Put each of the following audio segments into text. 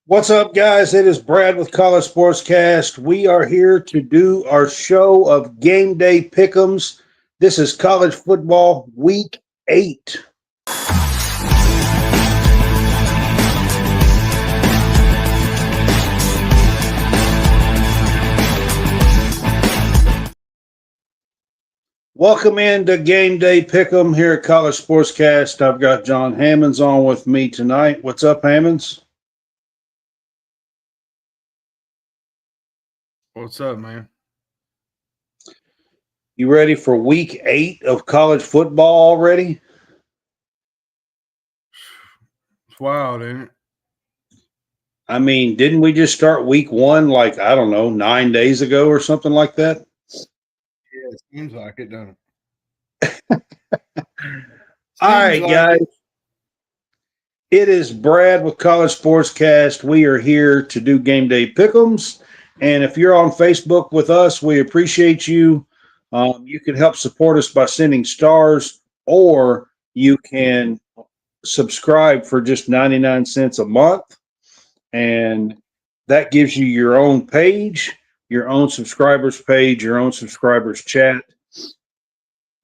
What's up, guys? It is Brad with College SportsCast. We are here to do our show of Game Day Pick'ems. This is college football week 8. Welcome into Game Day Pick'em here at College SportsCast. I've got John Hammonds on with me tonight. What's up, Hammonds? What's up, man? You ready for week 8 of college football already? It's wild, ain't it? I mean, didn't we just start week 1 like, I don't know, 9 days ago or something like that? Yeah, it seems like it, doesn't it? All right, guys. It is Brad with College Sportscast. We are here to do Game Day Pick'ems. And if you're on Facebook with us, we appreciate you. You can help support us by sending stars, or you can subscribe for just 99 cents a month. And that gives you your own page, your own subscribers page, your own subscribers chat.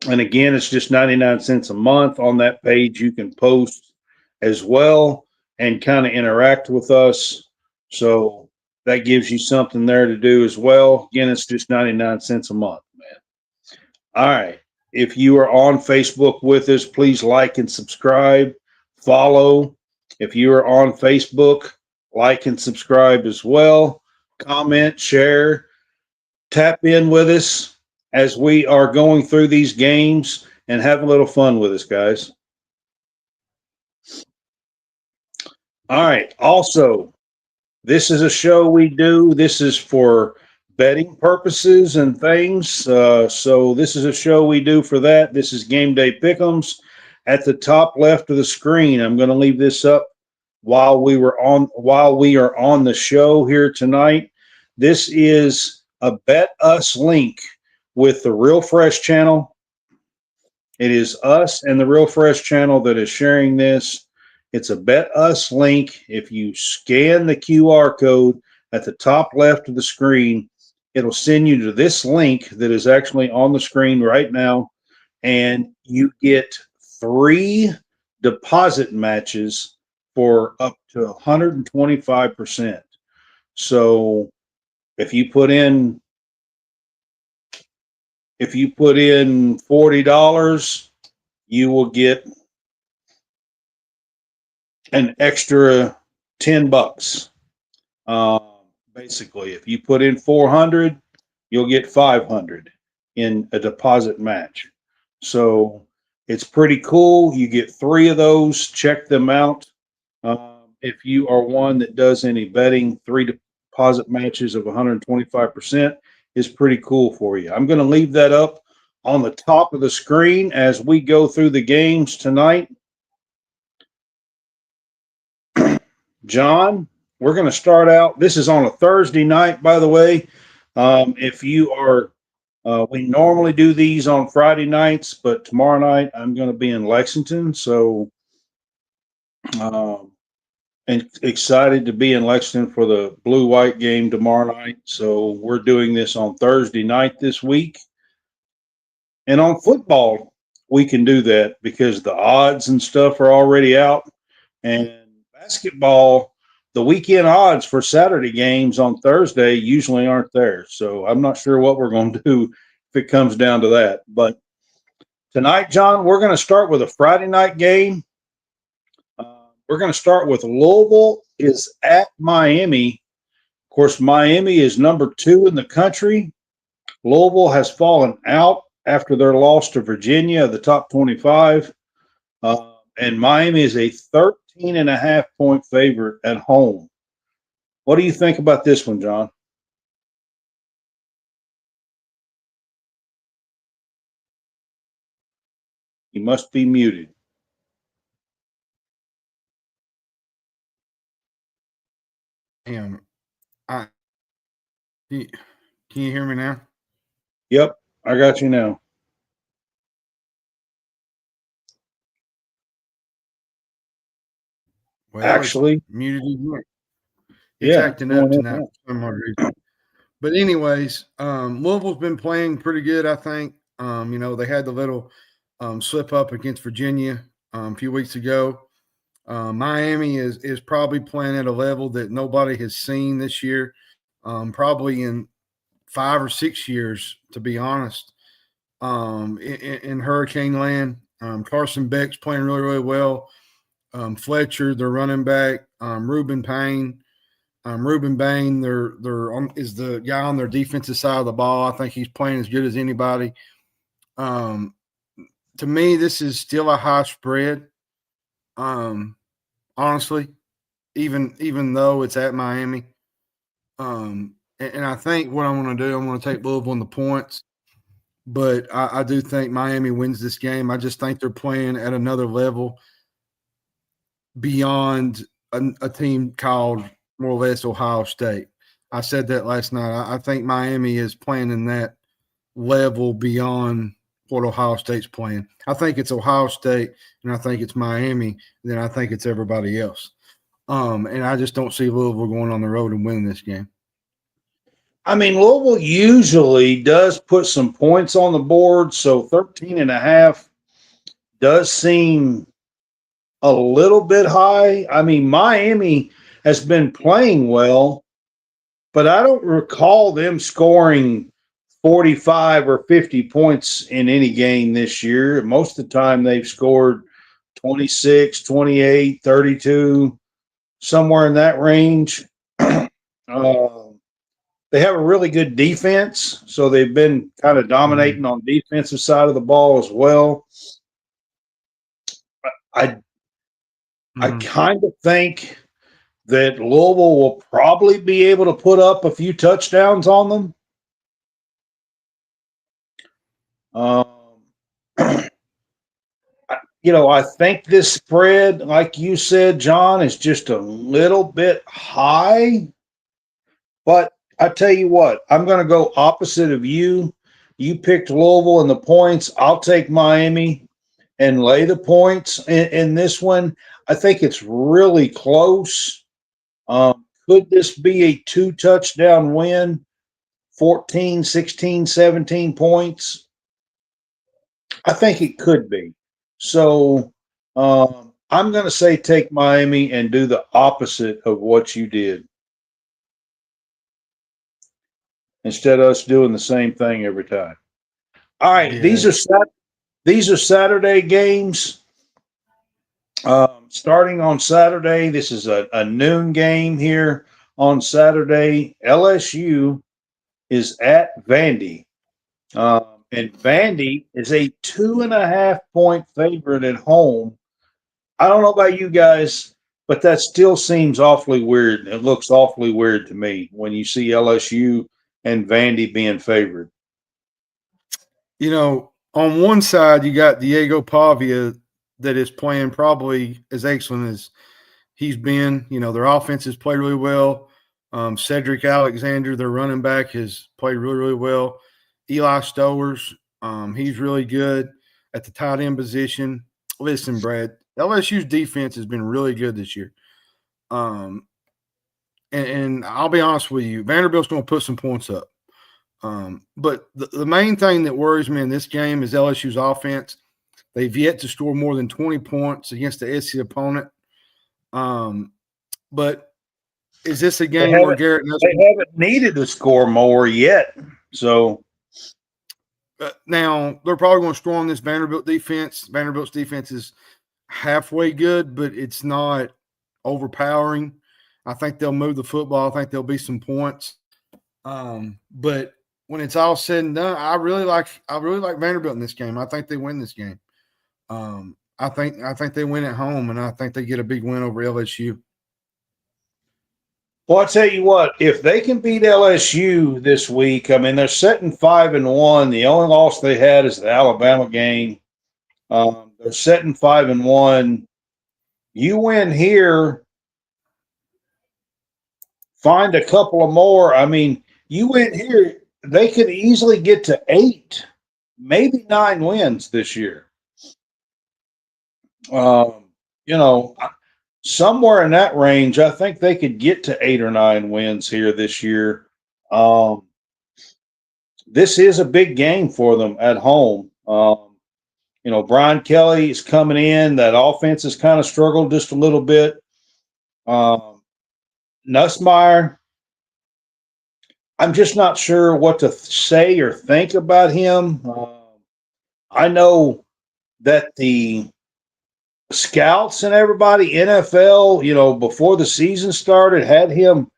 And again, it's just 99 cents a month. On that page, you can post as well and kind of interact with us. So that gives you something there to do as well. Again, it's just 99 cents a month, man. All right. If you are on Facebook with us, please like and subscribe, follow. If you are on Facebook, like and subscribe as well. Comment, share, tap in with us as we are going through these games and have a little fun with us, guys. All right. Also, this is a show we do. This is for betting purposes and things. So this is a show we do for that. This is Game Day Pick'ems. At the top left of the screen, I'm going to leave this up while we are on the show here tonight. This is a Bet Us link with the Real Fresh channel. It is us and the Real Fresh channel that is sharing this. It's a Bet Us link. If you scan the QR code at the top left of the screen, it'll send you to this link that is actually on the screen right now, and you get 3 deposit matches for up to 125%. So if you put in $40, you will get an extra $10. Basically, if you put in 400, you'll get 500 in a deposit match. So it's pretty cool. You get 3 of those. Check them out. If you are one that does any betting, 3 deposit matches of 125% is pretty cool for you. I'm going to leave that up on the top of the screen as we go through the games tonight. John, we're going to start out. This is on a Thursday night, by the way. If you are, we normally do these on Friday nights, but tomorrow night I'm going to be in Lexington. So, and excited to be in Lexington for the blue-white game tomorrow night. So we're doing this on Thursday night this week. And on football, we can do that because the odds and stuff are already out. And basketball, the weekend odds for Saturday games on Thursday usually aren't there. So I'm not sure what we're going to do if it comes down to that. But tonight, John, we're going to start with a Friday night game. We're going to start with Louisville is at Miami. Of course, Miami is number 2 in the country. Louisville has fallen out after their loss to Virginia, the top 25. And Miami is a 13.5-point favorite at home. What do you think about this one, John? You must be muted. Damn. Can you hear me now? Yep, I got you now. Well, Actually, muted again. It's Yeah, acting up going in tonight now. for some odd reason. But anyways, Louisville's been playing pretty good, I think. They had the little slip up against Virginia a few weeks ago. Miami is probably playing at a level that nobody has seen this year, probably in 5 or 6 years, to be honest. In Hurricane Land, Carson Beck's playing really, really well. Fletcher, their running back, Reuben Payne. Reuben Bain, is the guy on their defensive side of the ball. I think he's playing as good as anybody. To me, this is still a high spread. Honestly, even though it's at Miami. And I think what I'm going to do, I'm going to take Louisville on the points. But I do think Miami wins this game. I just think they're playing at another level beyond a team called more or less Ohio State. I said that last night. I think Miami is playing in that level beyond what Ohio State's playing. I think it's Ohio State, and I think it's Miami, and then I think it's everybody else. And I just don't see Louisville going on the road and winning this game. I mean, Louisville usually does put some points on the board, so 13.5 does seem a little bit high. I mean, Miami has been playing well, but I don't recall them scoring 45 or 50 points in any game this year. Most of the time they've scored 26, 28, 32, somewhere in that range. They have a really good defense, so they've been kind of dominating on the defensive side of the ball as well. I kind of think that Louisville will probably be able to put up a few touchdowns on them. I think this spread, like you said, John, is just a little bit high. But I tell you what, I'm going to go opposite of you. You picked Louisville and the points. I'll take Miami and lay the points in this one. I think it's really close. Could this be a 2-touchdown win? 14, 16, 17 points? I think it could be. So I'm going to say take Miami and do the opposite of what you did. Instead of us doing the same thing every time. All right, Yeah. these are Saturday games. Starting on Saturday, this is a noon game here on Saturday. LSU is at Vandy. And Vandy is a 2.5-point favorite at home. I don't know about you guys, but that still seems awfully weird. It looks awfully weird to me when you see LSU and Vandy being favored. On one side, you got Diego Pavia that is playing probably as excellent as he's been. Their offense has played really well. Cedric Alexander, their running back, has played really, really well. Eli Stowers, he's really good at the tight end position. Listen, Brad, LSU's defense has been really good this year. And I'll be honest with you, Vanderbilt's going to put some points up. But the main thing that worries me in this game is LSU's offense. They've yet to score more than 20 points against the SEC opponent. But is this a game where Garrett – they haven't needed to score more yet. So now they're probably going to storm this Vanderbilt defense. Vanderbilt's defense is halfway good, but it's not overpowering. I think they'll move the football. I think there'll be some points. But when it's all said and done, I really like Vanderbilt in this game. I think they win this game. I think they win at home, and I think they get a big win over LSU. Well, I'll tell you what, if they can beat LSU this week, I mean, they're setting 5-1. The only loss they had is the Alabama game. They're setting 5-1. You win here, find a couple of more. I mean, you win here, they could easily get to 8, maybe 9 wins this year. somewhere in that range. I think they could get to 8 or 9 wins here this year. This is a big game for them at home. Brian Kelly is coming in. That offense has kind of struggled just a little bit. Nussmeier, I'm just not sure what to say or think about him. I know that the scouts and everybody, NFL, before the season started, had him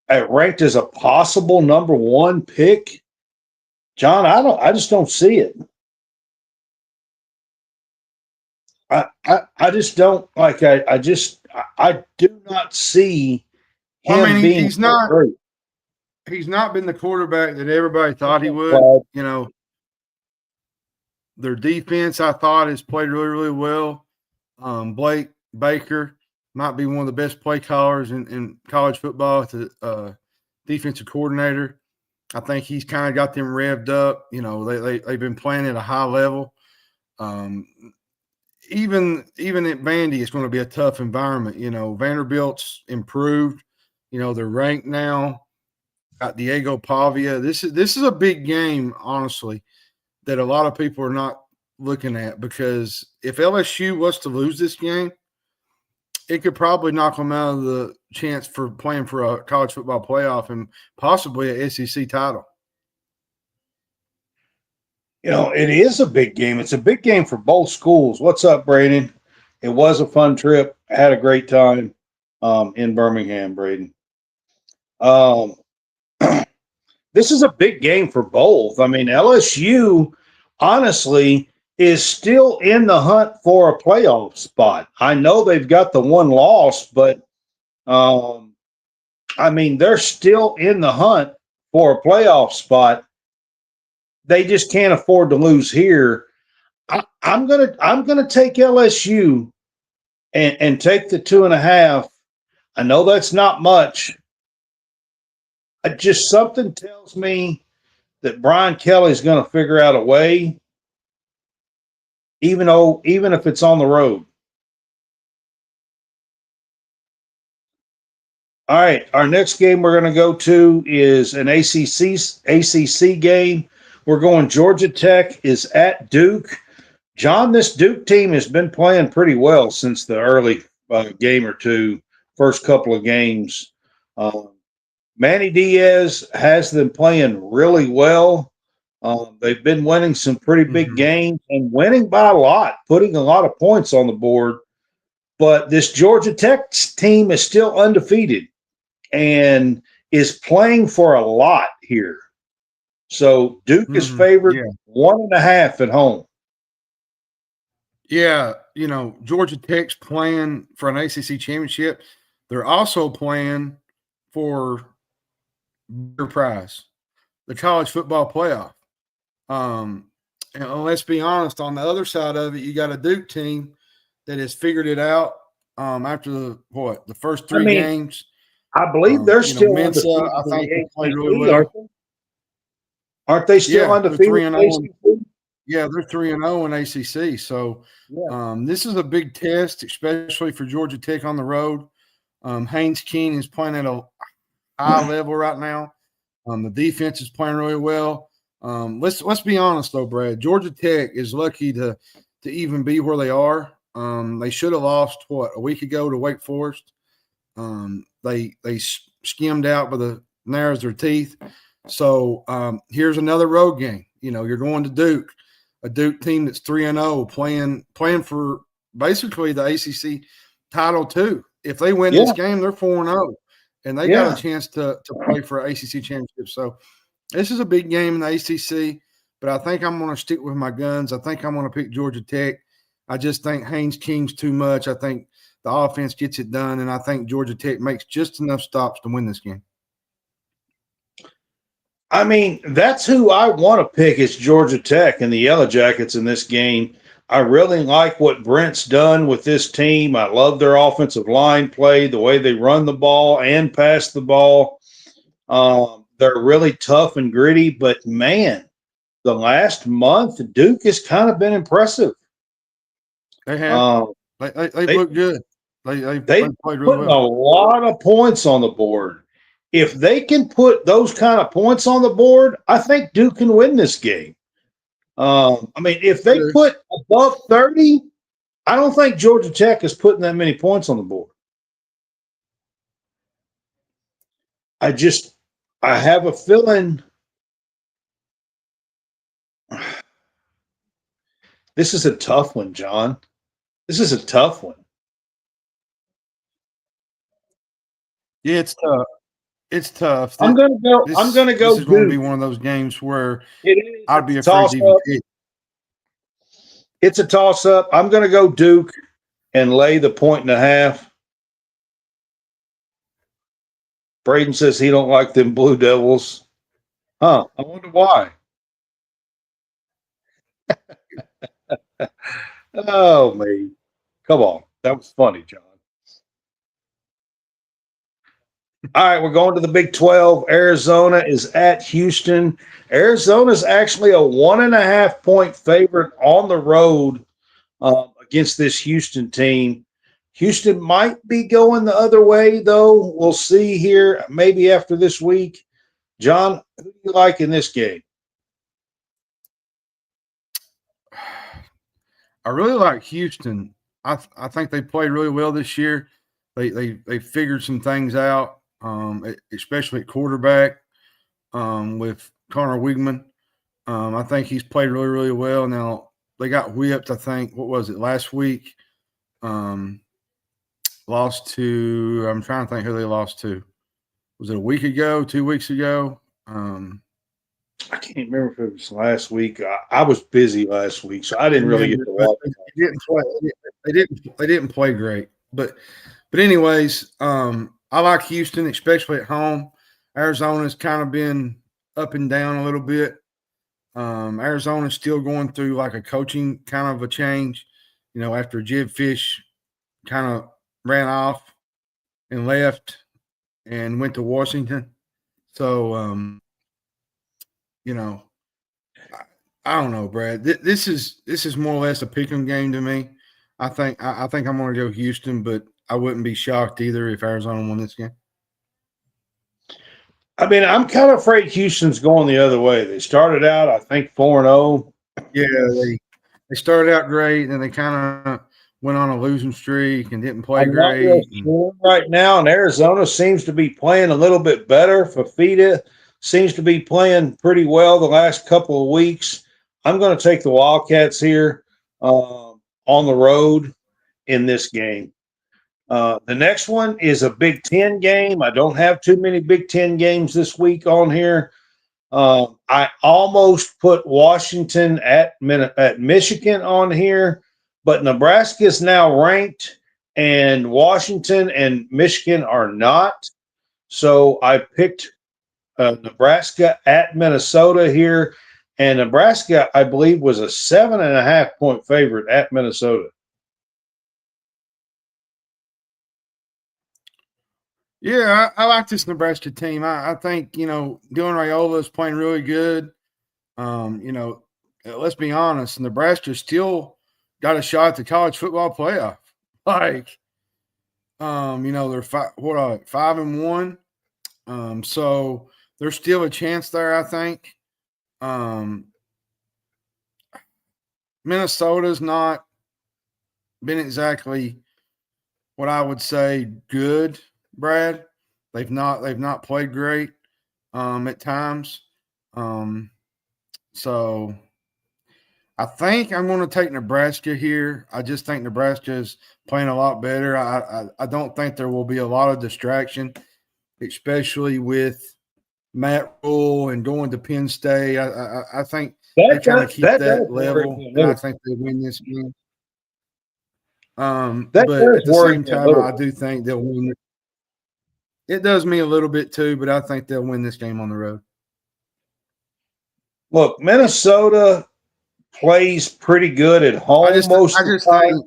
ranked as a possible number 1 pick. John, I just don't see it. I just don't like. I do not see him being. He's not. Great. He's not been the quarterback that everybody thought he would. Their defense, I thought, has played really, really well. Blake Baker might be one of the best play callers in college football as a defensive coordinator. I think he's kind of got them revved up. They've been playing at a high level. Even at Vandy, it's going to be a tough environment. Vanderbilt's improved. They're ranked now. Got Diego Pavia. This is a big game, honestly, that a lot of people are not looking at, because if LSU was to lose this game, it could probably knock them out of the chance for playing for a college football playoff and possibly an SEC title. It is a big game. It's a big game for both schools. What's up, Braden? It was a fun trip. I had a great time in Birmingham, Braden. This is a big game for both. I mean, LSU, honestly, is still in the hunt for a playoff spot. I know they've got the 1 loss, but they're still in the hunt for a playoff spot. They just can't afford to lose here. I'm gonna take LSU and take the 2.5. I know that's not much. Just something tells me that Brian Kelly's going to figure out a way, even if it's on the road. All right, our next game we're going to go to is an ACC game. We're going Georgia Tech is at Duke. John, this Duke team has been playing pretty well since the early game or two, first couple of games. Manny Diaz has them playing really well. They've been winning some pretty big games and winning by a lot, putting a lot of points on the board. But this Georgia Tech team is still undefeated and is playing for a lot here. So Duke is favored 1.5 at home. Yeah, Georgia Tech's playing for an ACC championship. They're also playing for bigger prize, the college football playoff. And let's be honest, on the other side of it, you got a Duke team that has figured it out after the first 3 games. I believe they're still Mensa, I think they played really well. Aren't they still undefeated? Yeah, they're 3-0 in ACC. So this is a big test, especially for Georgia Tech on the road. Haynes King is playing at a high level right now. The defense is playing really well. Let's be honest though, Brad. Georgia Tech is lucky to even be where they are. They should have lost a week ago to Wake Forest. They skimmed out by the narrows of their teeth. So here's another road game. You're going to Duke, a Duke team that's 3-0, playing for basically the ACC title too. If they win this game, they're 4-0. And they got a chance to play for an ACC championship. So this is a big game in the ACC, but I think I'm going to stick with my guns. I think I'm going to pick Georgia Tech. I just think Haynes King's too much. I think the offense gets it done, and I think Georgia Tech makes just enough stops to win this game. That's who I want to pick is Georgia Tech and the Yellow Jackets in this game. I really like what Brent's done with this team. I love their offensive line play, the way they run the ball and pass the ball. They're really tough and gritty, but man, the last month, Duke has kind of been impressive. They have. They look good. They They've played really putting a well. lot of points on the board. If they can put those kind of points on the board, I think Duke can win this game. I mean, if they put above 30, I don't think Georgia Tech is putting that many points on the board. I have a feeling this is a tough one, John. This is a tough one. Yeah, it's tough. It's tough. I'm gonna go. This, I'm gonna go. This is going to be Duke. one of those games where It I'd be is a afraid to even toss-up. pick. It's a toss-up. I'm gonna go Duke and lay the 1.5. Braden says he don't like them Blue Devils. Huh? I wonder why. Oh, me. Come on. That was funny, John. All right, we're going to the Big 12. Arizona is at Houston. Arizona is actually a 1.5 point favorite on the road against this Houston team. Houston might be going the other way, though. We'll see here, maybe after this week. John, who do you like in this game? I really like Houston. I think they played really well this year. They figured some things out, especially at quarterback with Connor Wigman. I think he's played really, really well. Now, they got whipped, I think, what was it, last week? Lost to – I'm trying to think who they lost to. Was it a week ago, 2 weeks ago? I can't remember if it was last week. I was busy last week, so I didn't really get to watch. They didn't play great, but anyways, I like Houston, especially at home. Arizona's kind of been up and down a little bit. Arizona's still going through like a coaching kind of a change, after Jib Fish kind of ran off and left and went to Washington. So, I don't know, Brad. This is more or less a pick'em game to me. I think I'm going to go Houston, but I wouldn't be shocked either if Arizona won this game. I mean, I'm kind of afraid Houston's going the other way. They started out, I think, 4-0. Yeah, they started out great, and then they kind of went on a losing streak and didn't play great. Right now, and Arizona seems to be playing a little bit better. Fafita seems to be playing pretty well the last couple of weeks. I'm going to take the Wildcats here on the road in this game. The next one is a Big Ten game. I don't have too many Big Ten games this week on here. I almost put Washington at Michigan on here, but Nebraska is now ranked, and Washington and Michigan are not. So I picked Nebraska at Minnesota here, and Nebraska, I believe, was a 7.5 point favorite at Minnesota. Yeah, I like this Nebraska team. I think, Dylan Raiola is playing really good. Let's be honest, Nebraska still got a shot at the college football playoff. Like, they're 5-1. So there's still a chance there, I think. Minnesota's not been exactly what I would say good, Brad. They've not played great at times. So I think I'm going to take Nebraska here. I just think Nebraska is playing a lot better. I don't think there will be a lot of distraction, especially with Matt Rule and going to Penn State. I think they kind of keep that level, and I think they win this game. But at the same time, I do think they'll win. It does me a little bit too, but I think they'll win this game on the road. Look, Minnesota plays pretty good at home most of the time.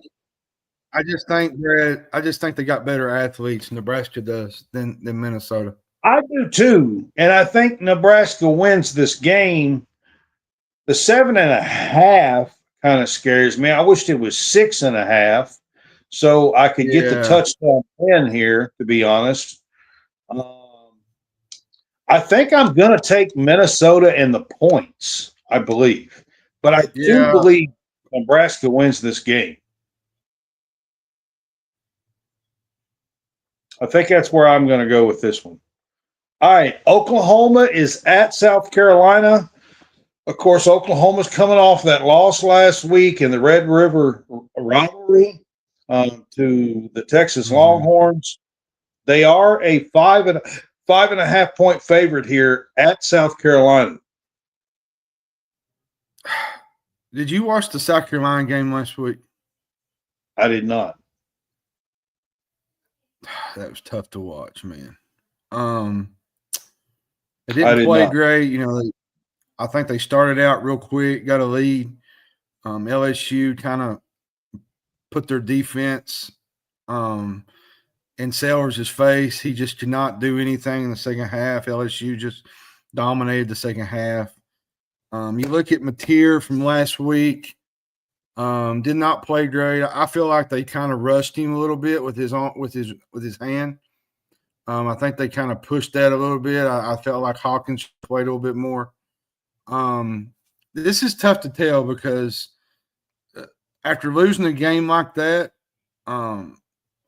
I just think they got better athletes. Nebraska does than Minnesota. I do too, and I think Nebraska wins this game. The 7.5 kind of scares me. I wished it was 6.5, so I could get the Yeah. touchdown win here, to be honest. I think I'm going to take Minnesota and the points, I believe. But I do Yeah. believe Nebraska wins this game. I think that's where I'm going to go with this one. All right, Oklahoma is at South Carolina. Of course, Oklahoma's coming off that loss last week in the Red River rivalry to the Texas Longhorns. They are a 5.5 point favorite here at South Carolina. Did you watch the South Carolina game last week? I did not. That was tough to watch, man. They didn't play great. I think they started out real quick, got a lead. LSU kind of put their defense in Sellers' face. He just could not do anything in the second half. LSU just dominated the second half. You look at Mateer from last week, did not play great. I feel like they kind of rushed him a little bit with his hand. I think they kind of pushed that a little bit. I felt like Hawkins played a little bit more. This is tough to tell because after losing a game like that,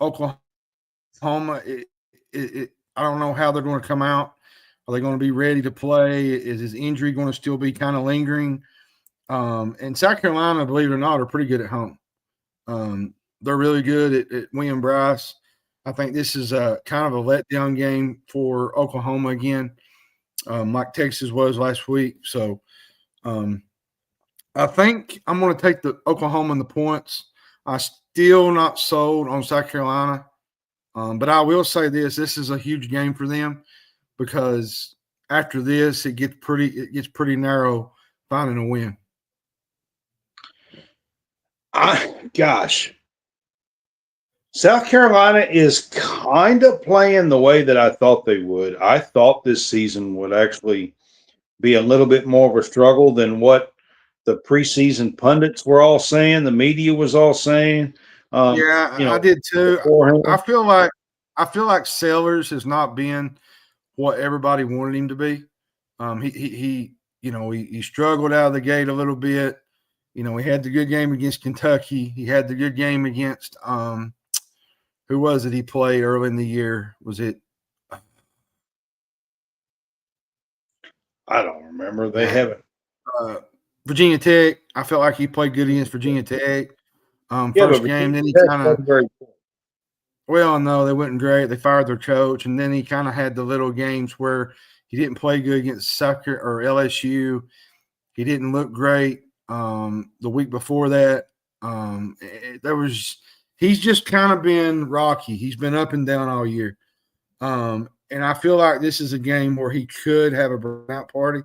Oklahoma, I don't know how they're going to come out. Are they going to be ready to play? Is his injury going to still be kind of lingering? And South Carolina, believe it or not, are pretty good at home. They're really good at William Bryce. I think this is a kind of a letdown game for Oklahoma again, like Texas was last week. So I think I'm going to take the Oklahoma and the points. I'm still not sold on South Carolina, but I will say this is a huge game for them because after this it gets pretty narrow finding a win. South Carolina is kind of playing the way that I thought they would. I thought this season would actually be a little bit more of a struggle than what the preseason pundits were all saying, the media was all saying. I did too. I feel like Sellers has not been what everybody wanted him to be. He struggled out of the gate a little bit. He had the good game against Kentucky. He had the good game against who was it he played early in the year? Was it? I don't remember. They haven't. Virginia Tech. I felt like he played good against Virginia Tech. First game, then he kind of. Well, no, they wasn't great. They fired their coach, and then he kind of had the little games where he didn't play good against Sucker or LSU. He didn't look great the week before that. He's just kind of been rocky. He's been up and down all year. And I feel like this is a game where he could have a burnout party.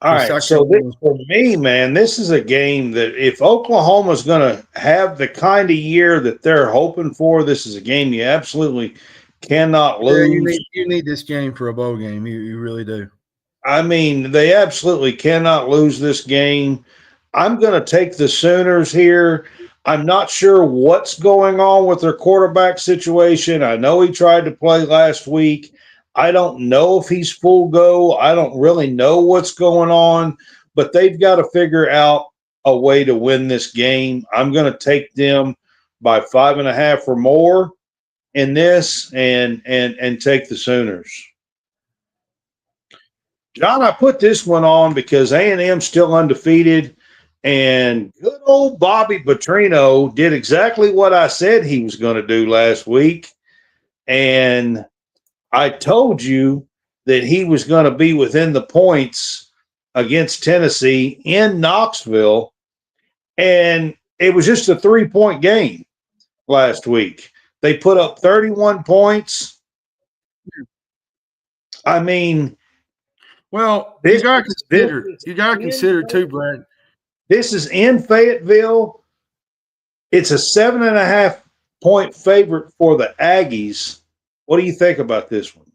All right. So for me, man, this is a game that if Oklahoma's going to have the kind of year that they're hoping for, this is a game you absolutely cannot lose. You need this game for a bowl game. You really do. I mean, they absolutely cannot lose this game. I'm going to take the Sooners here. I'm not sure what's going on with their quarterback situation. I know he tried to play last week. I don't know if he's full go. I don't really know what's going on, but they've got to figure out a way to win this game. I'm going to take them by 5.5 or more in this and take the Sooners. John, I put this one on because A&M's still undefeated, and good old Bobby Petrino did exactly what I said he was going to do last week, and I told you that he was going to be within the points against Tennessee in Knoxville, and it was just a 3-point game last week. They put up 31 points. I mean, well, you got to consider too, Brad. This is in Fayetteville. It's a 7.5 point favorite for the Aggies. What do you think about this one?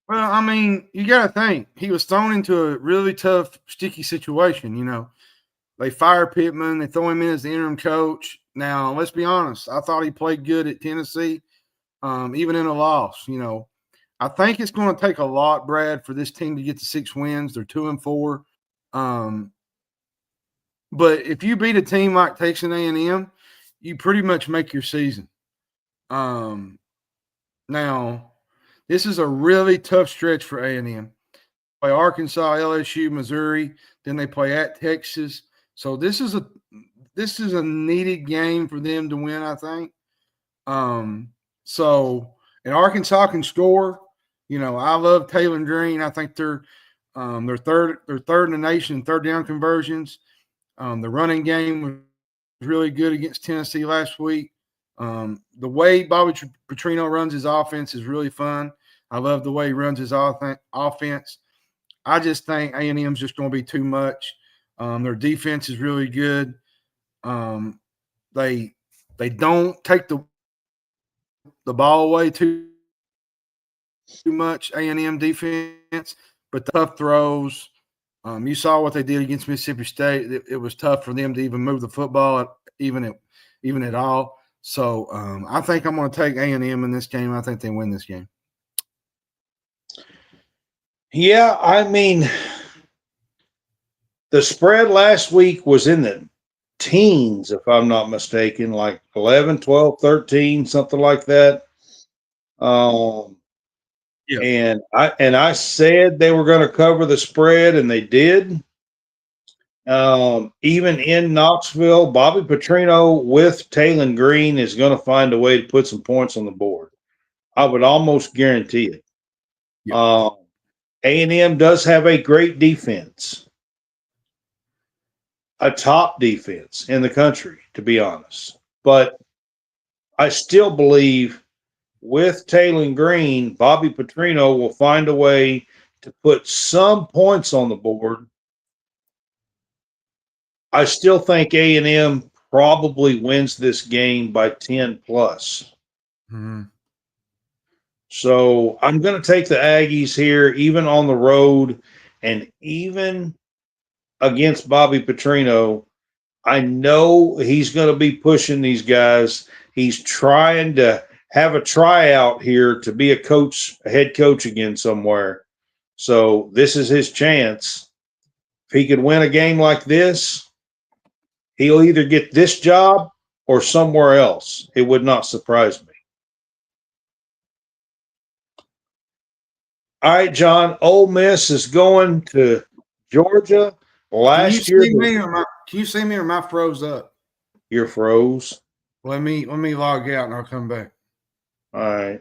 Well, I mean, you got to think he was thrown into a really tough, sticky situation. They fire Pittman. They throw him in as the interim coach. Now, let's be honest. I thought he played good at Tennessee, even in a loss. I think it's going to take a lot, Brad, for this team to get to 6 wins. They're 2-4. But if you beat a team like Texas A&M, you pretty much make your season. Now, this is a really tough stretch for A&M. Play Arkansas, LSU, Missouri, then they play at Texas. So this is a needed game for them to win, I think. And Arkansas can score. I love Taylor Green. I think they're third in the nation in third down conversions. The running game was really good against Tennessee last week. The way Bobby Petrino runs his offense is really fun. I love the way he runs his offense. I just think A&M is just going to be too much. Their defense is really good. They don't take the ball away too much, A&M defense, but the tough throws. You saw what they did against Mississippi State. It was tough for them to even move the football, even at all. So I think I'm going to take A&M in this game. I think they win this game. Yeah, I mean, the spread last week was in the teens, if I'm not mistaken, like 11, 12, 13, something like that. Yeah. And I said they were going to cover the spread, and they did. Even in Knoxville, Bobby Petrino with Taylor Green is going to find a way to put some points on the board. I would almost guarantee it. Yeah. A&M does have a great defense, a top defense in the country, to be honest. But I still believe with Taylor Green, Bobby Petrino will find a way to put some points on the board. I still think A&M probably wins this game by 10 plus. Mm-hmm. So I'm going to take the Aggies here, even on the road, and even against Bobby Petrino. I know he's going to be pushing these guys. He's trying to have a tryout here to be a head coach again somewhere. So this is his chance. If he could win a game like this, he'll either get this job or somewhere else. It would not surprise me. All right, John. Ole Miss is going to Georgia. Last year, can you see me or am I froze up? You're froze. Let me log out and I'll come back. All right.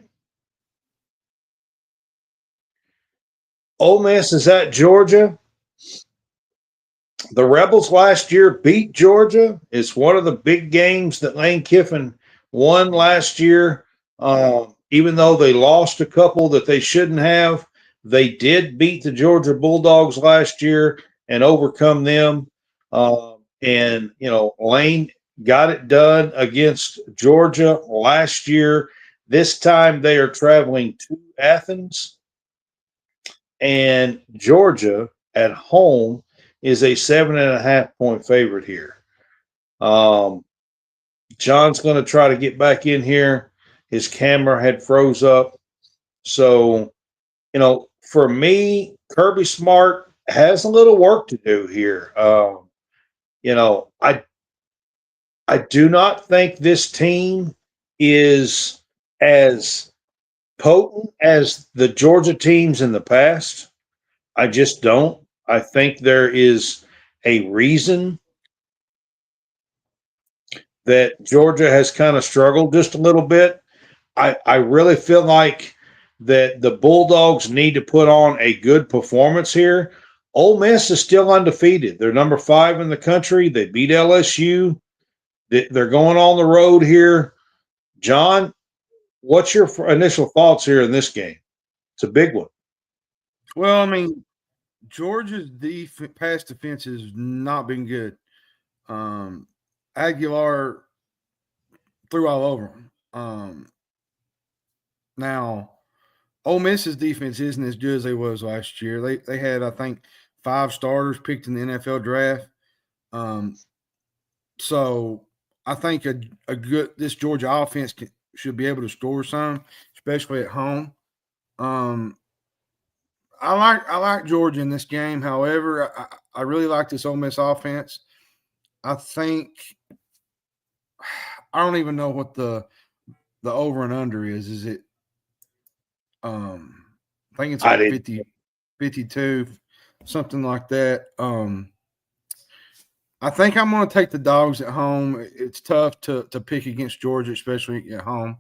Ole Miss is at Georgia. The Rebels last year beat Georgia. It's one of the big games that Lane Kiffin won last year. Even though they lost a couple that they shouldn't have, they did beat the Georgia Bulldogs last year and overcome them. Lane got it done against Georgia last year. This time they are traveling to Athens, and Georgia at home is a 7.5-point favorite here. John's going to try to get back in here. His camera had froze up. So, for me, Kirby Smart has a little work to do here. I do not think this team is as potent as the Georgia teams in the past. I just don't. I think there is a reason that Georgia has kind of struggled just a little bit. I really feel like that the Bulldogs need to put on a good performance here. Ole Miss is still undefeated. They're number 5 in the country. They beat LSU. They're going on the road here. John, what's your initial thoughts here in this game? It's a big one. Well, I mean, Georgia's pass defense has not been good. Aguilar threw all over him. Now, Ole Miss's defense isn't as good as they was last year. They had, I think, 5 starters picked in the NFL draft. So I think this Georgia offense should be able to score some, especially at home. I like Georgia in this game. However, I really like this Ole Miss offense. I think I don't even know what the over and under is. Is it? I think it's like 50, 52, something like that. I think I'm going to take the dogs at home. It's tough to pick against Georgia, especially at home.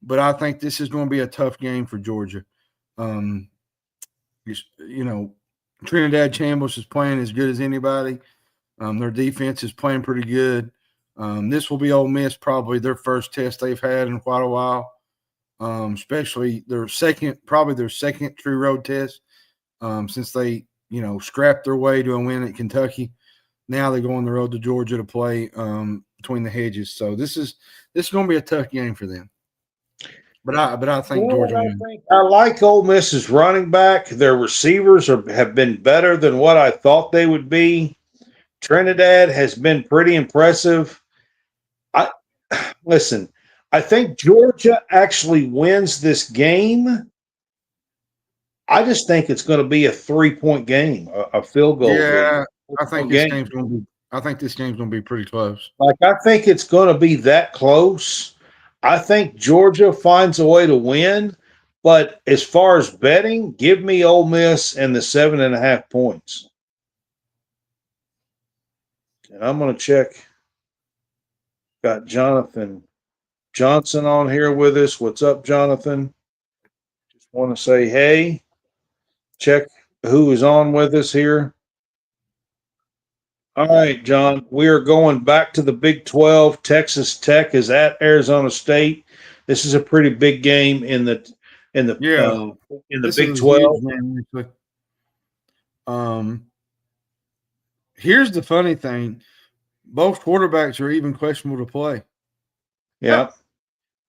But I think this is going to be a tough game for Georgia. Trinidad Chambliss is playing as good as anybody. Their defense is playing pretty good. This will be Ole Miss probably their first test they've had in quite a while, especially their second true road test since they scrapped their way to a win at Kentucky. Now they go on the road to Georgia to play between the hedges. So this is going to be a tough game for them. But I think Georgia wins. I like Ole Miss's running back. Their receivers have been better than what I thought they would be. Trinidad has been pretty impressive. Listen, I think Georgia actually wins this game. I just think it's going to be a 3-point game, a field goal. Yeah, I think this game's going to be pretty close. I think it's going to be that close. I think Georgia finds a way to win, but as far as betting, give me Ole Miss and the 7.5 points. And I'm going to check. Got Jonathan Johnson on here with us. What's up, Jonathan? Just want to say hey. Check who is on with us here. All right, John, we are going back to the Big 12. Texas Tech is at Arizona State. This is a pretty big game in the Big 12. Here's the funny thing: both quarterbacks are even questionable to play. Yeah.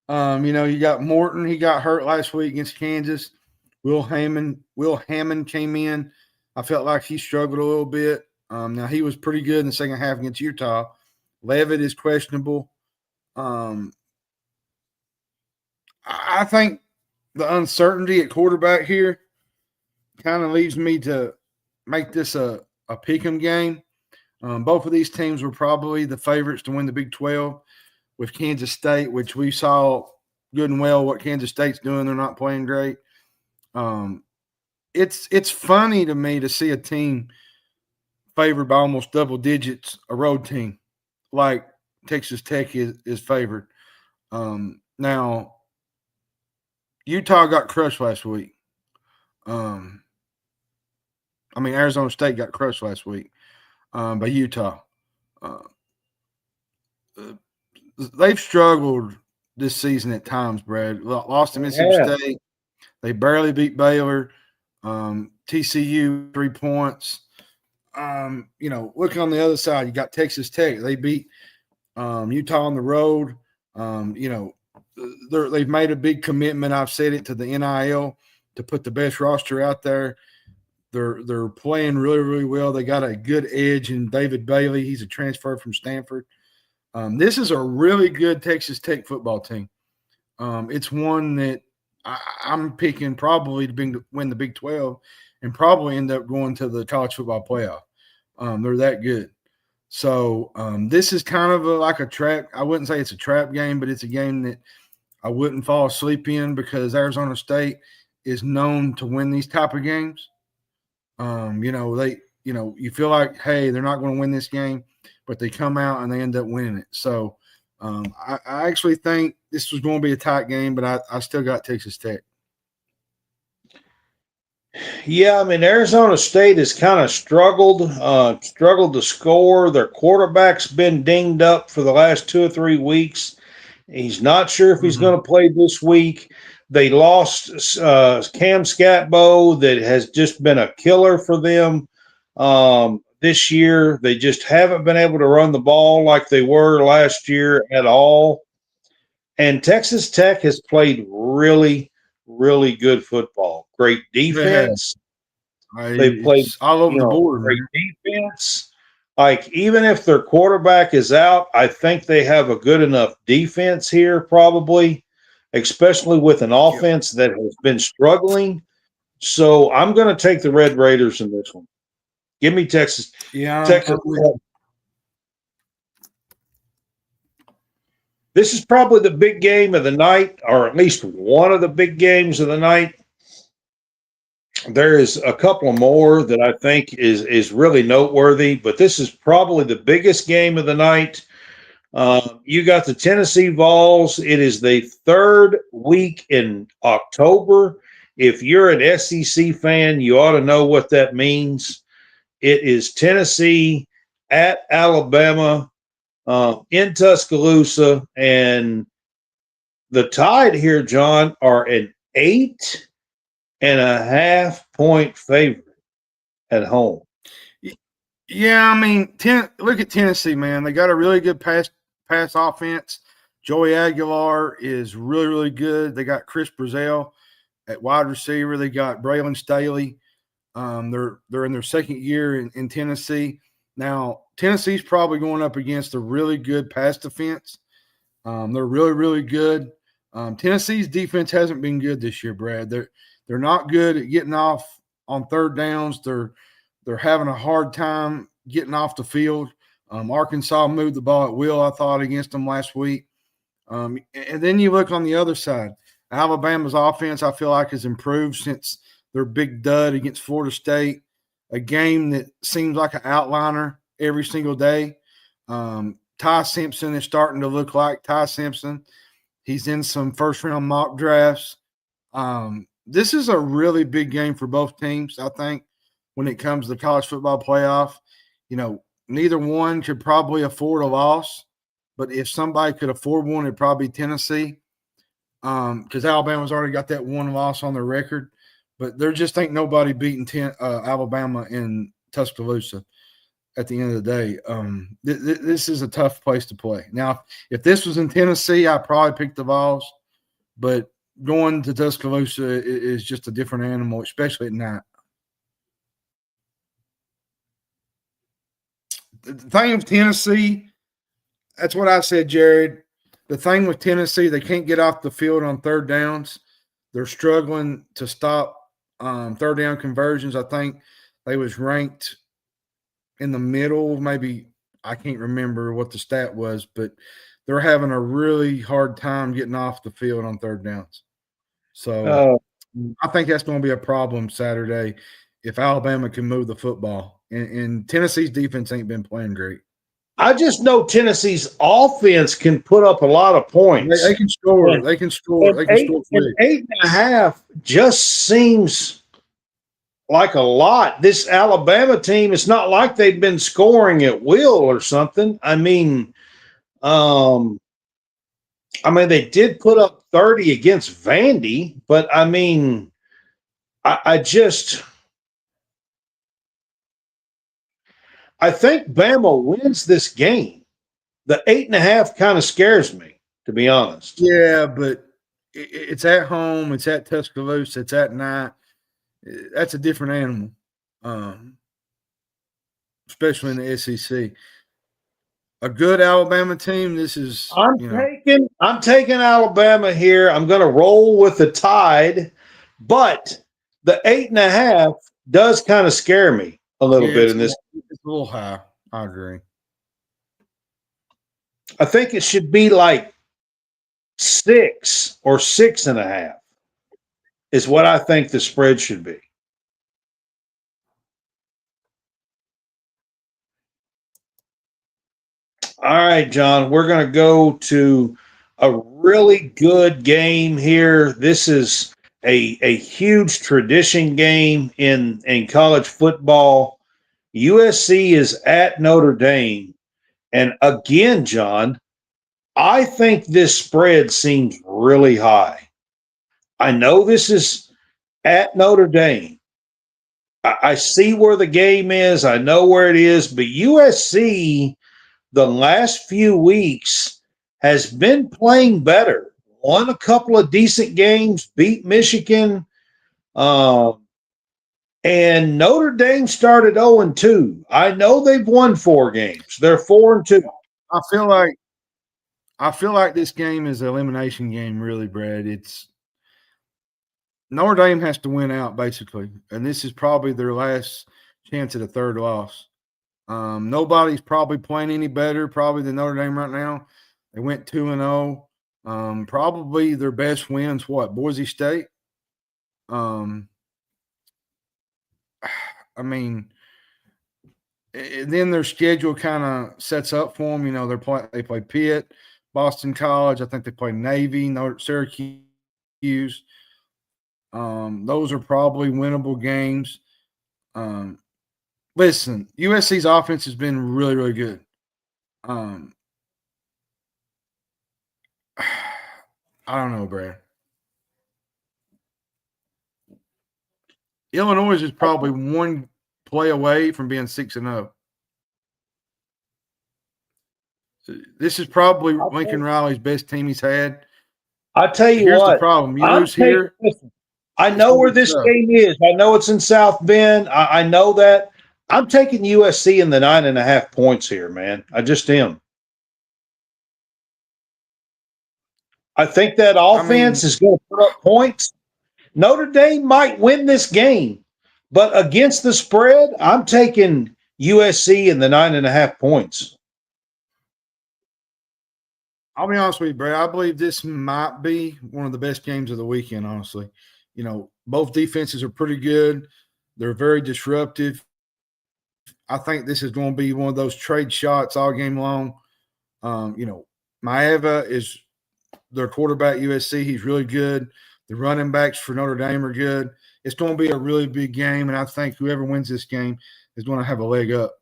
You got Morton. He got hurt last week against Kansas. Will Hammond came in. I felt like he struggled a little bit. Now he was pretty good in the second half against Utah. Levitt is questionable. I think the uncertainty at quarterback here kind of leaves me to make this a pick'em game. Both of these teams were probably the favorites to win the Big 12 with Kansas State, which we saw good and well what Kansas State's doing. They're not playing great. It's funny to me to see a team favored by almost double digits, a road team like Texas Tech is favored. Now, Utah got crushed last week. Arizona State got crushed last week by Utah. They've struggled this season at times, Brad. Lost to Mississippi State. They barely beat Baylor. TCU 3 points. Look on the other side. You got Texas Tech. They beat Utah on the road. They've made a big commitment. I've said it to the NIL to put the best roster out there. They're playing really, really well. They got a good edge in David Bailey. He's a transfer from Stanford. This is a really good Texas Tech football team. It's one that I'm picking probably to win the Big 12 and probably end up going to the college football playoff. They're that good. So this is kind of like a trap. I wouldn't say it's a trap game, but it's a game that I wouldn't fall asleep in because Arizona State is known to win these type of games. You feel like, hey, they're not going to win this game, but they come out and they end up winning it. So I actually think this was going to be a tight game, but I still got Texas Tech. Yeah, Arizona State has kind of struggled to score. Their quarterback's been dinged up for the last 2 or 3 weeks. He's not sure if he's going to play this week. They lost Cam Scatbo, that has just been a killer for them this year. They just haven't been able to run the ball like they were last year at all. And Texas Tech has played really, really good football. Great defense. They played all over the board. Great defense. Like, even if their quarterback is out, I think they have a good enough defense here, probably, especially with an Yep. offense that has been struggling. So I'm going to take the Red Raiders in this one. Give me Texas. Yeah, Texas. This is probably the big game of the night, or at least one of the big games of the night. There is a couple more that I think is really noteworthy, but this is probably the biggest game of the night. You got the Tennessee Vols. It is the third week in October. If you're an SEC fan, you ought to know what that means. It is Tennessee at Alabama in Tuscaloosa, and the Tide here, John, are an 8.5-point favorite at home. Yeah, I mean, look at Tennessee, man. They got a really good pass offense. Joey Aguilar is really, really good. They got Chris Brazell at wide receiver. They got Braylon Staley. They're in their second year in Tennessee. Now, Tennessee's probably going up against a really good pass defense. They're really, really good. Tennessee's defense hasn't been good this year, Brad. They're not good at getting off on third downs. They're having a hard time getting off the field. Arkansas moved the ball at will, I thought, against them last week. And then you look on the other side. Alabama's offense, I feel like, has improved since their big dud against Florida State, a game that seems like an outliner every single day. Ty Simpson is starting to look like Ty Simpson. He's in some first-round mock drafts. This is a really big game for both teams, I think, when it comes to the college football playoff. You know, neither one could probably afford a loss, but if somebody could afford one, it'd probably be Tennessee, because Alabama's already got that one loss on their record. But there just ain't nobody beating Alabama in Tuscaloosa at the end of the day. This is a tough place to play. Now, if this was in Tennessee, I'd probably pick the Vols, but going to Tuscaloosa is just a different animal, especially at night. The thing with Tennessee, that's what I said, Jared. The thing with Tennessee, they can't get off the field on third downs. They're struggling to stop third down conversions. I think they was ranked in the middle, maybe. I can't remember what the stat was, but they're having a really hard time getting off the field on third downs. So I think that's going to be a problem Saturday if Alabama can move the football. And Tennessee's defense ain't been playing great. I just know Tennessee's offense can put up a lot of points. They can score. They can score. They can score. 8.5 just seems like a lot. This Alabama team, it's not like they've been scoring at will or something. I mean, they did put up 30 against Vandy, but I mean, I think Bama wins this game. The 8.5 kind of scares me, to be honest. Yeah, but it's at home. It's at Tuscaloosa. It's at night. That's a different animal, especially in the SEC. A good Alabama team. This is. I'm taking Alabama here. I'm going to roll with the Tide, but the 8.5 does kind of scare me a little bit in this. It's a little high. I agree. I think it should be like 6 or 6.5 is what I think the spread should be. All right, John, we're going to go to a really good game here. This is a huge tradition game in college football. USC is at Notre Dame. And again, John, I think this spread seems really high. I know this is at Notre Dame. I see where the game is. I know where it is. But USC, the last few weeks, has been playing better. Won a couple of decent games, beat Michigan. And And Notre Dame started 0-2. I know they've won 4 games. They're 4-2. I feel like this game is an elimination game, really, Brad. It's Notre Dame has to win out, basically. And this is probably their last chance at a third loss. Nobody's probably playing any better, probably than Notre Dame right now. They went 2-0. Probably their best wins, Boise State. I mean, then their schedule kind of sets up for them. You know, they play Pitt, Boston College. I think they play Navy, Syracuse. Those are probably winnable games. Listen, USC's offense has been really, really good. I don't know, Brad. Illinois is probably one play away from being 6-0. This is probably Lincoln Riley's best team he's had. I tell you Here's what, the problem. You lose here. Listen, I know where this game is. I know it's in South Bend. I know that. I'm taking USC in the 9.5 points here, man. I just am. I think that offense is going to put up points. Notre Dame might win this game, but against the spread, I'm taking USC in the 9.5 points. I'll be honest with you, Brad. I believe this might be one of the best games of the weekend, honestly. You know, both defenses are pretty good. They're very disruptive. I think this is going to be one of those trade shots all game long. Maeva is their quarterback, USC. He's really good. The running backs for Notre Dame are good. It's going to be a really big game, and I think whoever wins this game is going to have a leg up.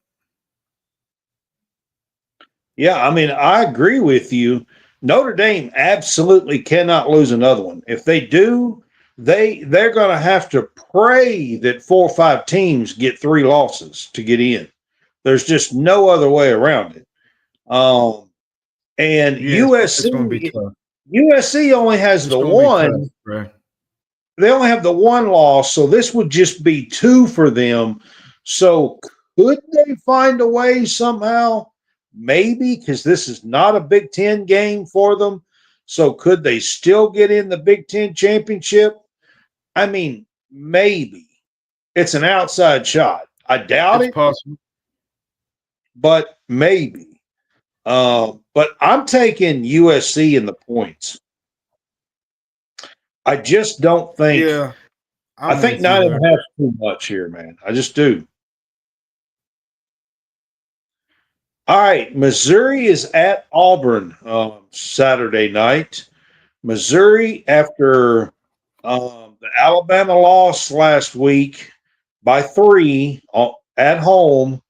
Yeah, I mean, I agree with you. Notre Dame absolutely cannot lose another one. If they do, they're going to have to pray that 4 or 5 teams get 3 losses to get in. There's just no other way around it. And USC only has the one. Tough, they only have the 1 loss, so this would just be 2 for them. So could they find a way somehow? Maybe, because this is not a Big Ten game for them. So could they still get in the Big Ten championship? I mean, maybe. It's an outside shot. I doubt it. Possible. But maybe. But I'm taking USC in the points. I just don't think. Yeah, I think 9.5 is too much here, man. I just do. All right, Missouri is at Auburn Saturday night. Missouri, after the Alabama loss last week by 3 at home,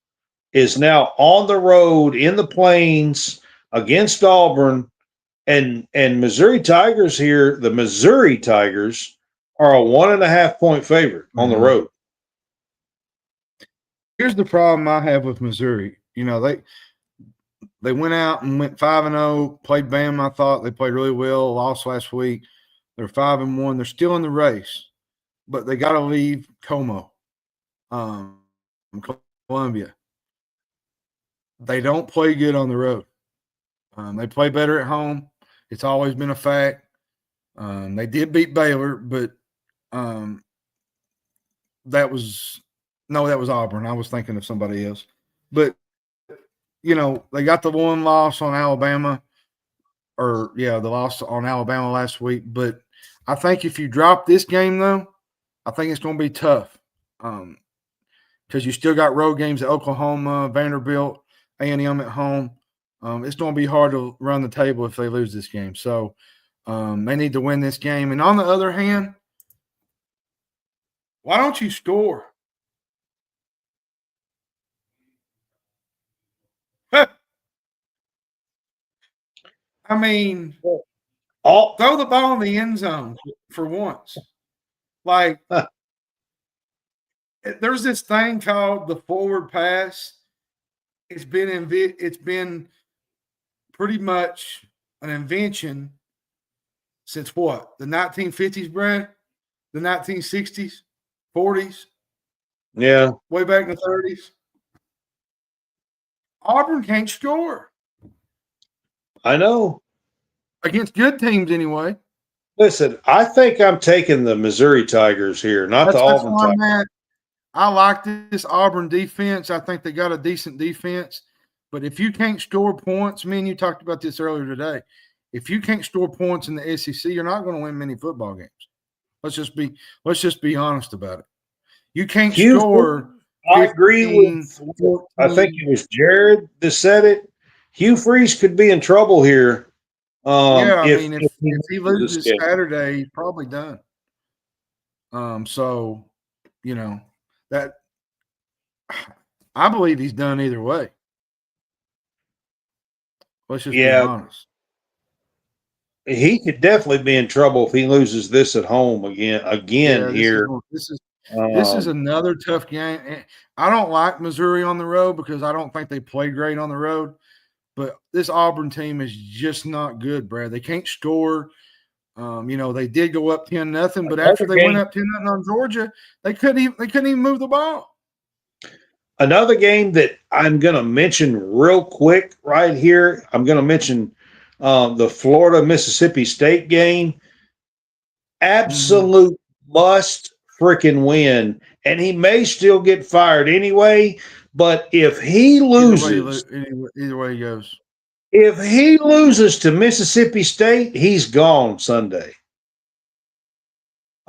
is now on the road in the Plains against Auburn. And Missouri Tigers here, the Missouri Tigers are a 1.5 point favorite on the road. Here's the problem I have with Missouri. You know, they went out and went 5-0, played Bama. I thought they played really well, lost last week. They're 5-1. They're still in the race, but they got to leave Como, Columbia. They don't play good on the road. They play better at home. It's always been a fact. They did beat Baylor, but that was Auburn. I was thinking of somebody else. But, you know, they got the 1 loss on Alabama, the loss on Alabama last week. But I think if you drop this game, though, I think it's going to be tough because you still got road games at Oklahoma, Vanderbilt, A&M at home. It's going to be hard to run the table if they lose this game. So they need to win this game. And on the other hand, why don't you score? I mean, throw the ball in the end zone for once. Like, there's this thing called the forward pass. It's been pretty much an invention since what? The 1950s, Brad? The 1960s, 40s? Yeah. Way back in the 30s. Auburn can't score. I know. Against good teams, anyway. Listen, I think I'm taking the Missouri Tigers here, not the That's Auburn why I'm Tigers. at. I like this Auburn defense. I think they got a decent defense. But if you can't score points, me and you talked about this earlier today. If you can't score points in the SEC, you're not going to win many football games. Let's just be honest about it. You can't Hugh, score. I 15, agree with. 14. I think it was Jared that said it. Hugh Freeze could be in trouble here. Yeah, I If mean, if if he this loses game. Saturday, he's probably done. So that I believe he's done either way. Let's just be honest. He could definitely be in trouble if he loses this at home again here. This is another tough game. I don't like Missouri on the road because I don't think they play great on the road. But this Auburn team is just not good, Brad. They can't score. They did go up 10-0, but after they went up 10-0 on Georgia, they couldn't even move the ball. Another game that I'm going to mention real quick right here. I'm going to mention the Florida-Mississippi State game. Absolute must freaking win. And he may still get fired anyway, but if he loses, either way he goes. If he loses to Mississippi State, he's gone Sunday.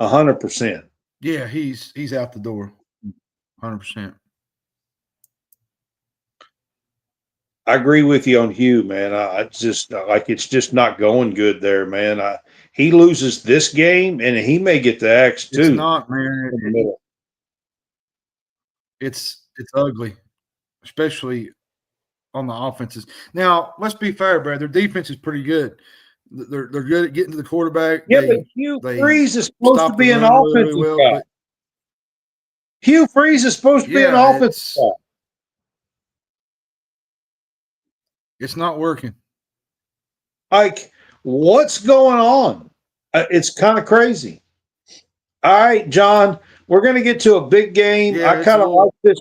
100%. Yeah, he's out the door. 100%. I agree with you on Hugh, man. It's just not going good there, man. He loses this game, and he may get the axe too. It's not, man. It's ugly, especially on the offenses. Now, let's be fair, Brad. Their defense is pretty good. They're good at getting to the quarterback. Yeah, but Hugh Freeze is supposed to be an offensive guy. Hugh Freeze is supposed to be an offensive guy. It's not working. Like, what's going on? It's kind of crazy. All right, John, we're going to get to a big game. Yeah, I kind of like this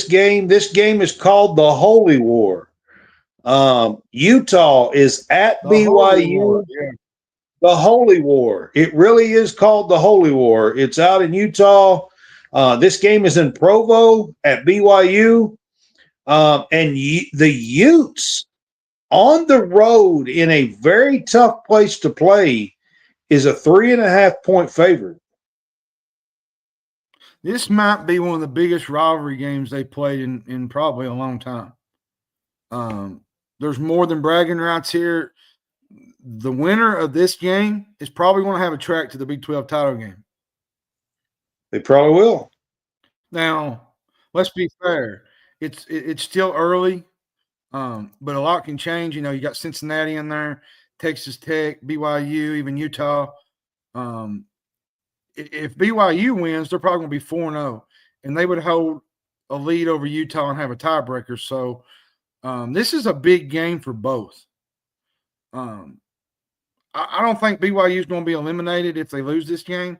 game. This game is called the Holy War. Utah is at BYU. The Holy War. It really is called the Holy War. It's out in Utah. This game is in Provo at BYU. And the Utes on the road in a very tough place to play is a 3.5-point favorite. This might be one of the biggest rivalry games they played in probably a long time. There's more than bragging rights here. The winner of this game is probably going to have a track to the Big 12 title game. They probably will. Now, let's be fair. It's still early, but a lot can change. You got Cincinnati in there, Texas Tech, BYU, even Utah. If BYU wins, they're probably going to be 4-0, and they would hold a lead over Utah and have a tiebreaker. So this is a big game for both. I don't think BYU is going to be eliminated if they lose this game,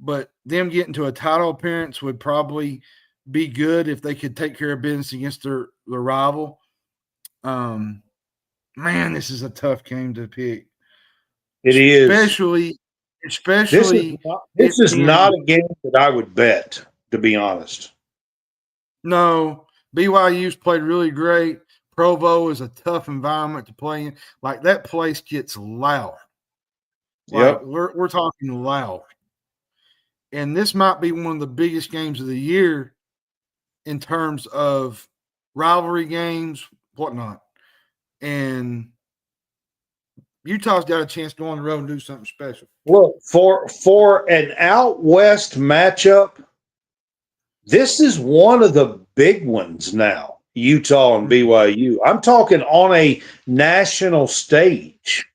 but them getting to a title appearance would probably be good if they could take care of business against their rival. Man, this is a tough game to pick. It is. Especially this is not a game that I would bet, to be honest. No, BYU's played really great. Provo is a tough environment to play in. Like, that place gets loud. Like, we're talking loud. And this might be one of the biggest games of the year in terms of rivalry games, whatnot. And Utah's got a chance to go on the road and do something special. Look, for an out west matchup, this is one of the big ones now. Utah and BYU. I'm talking on a national stage.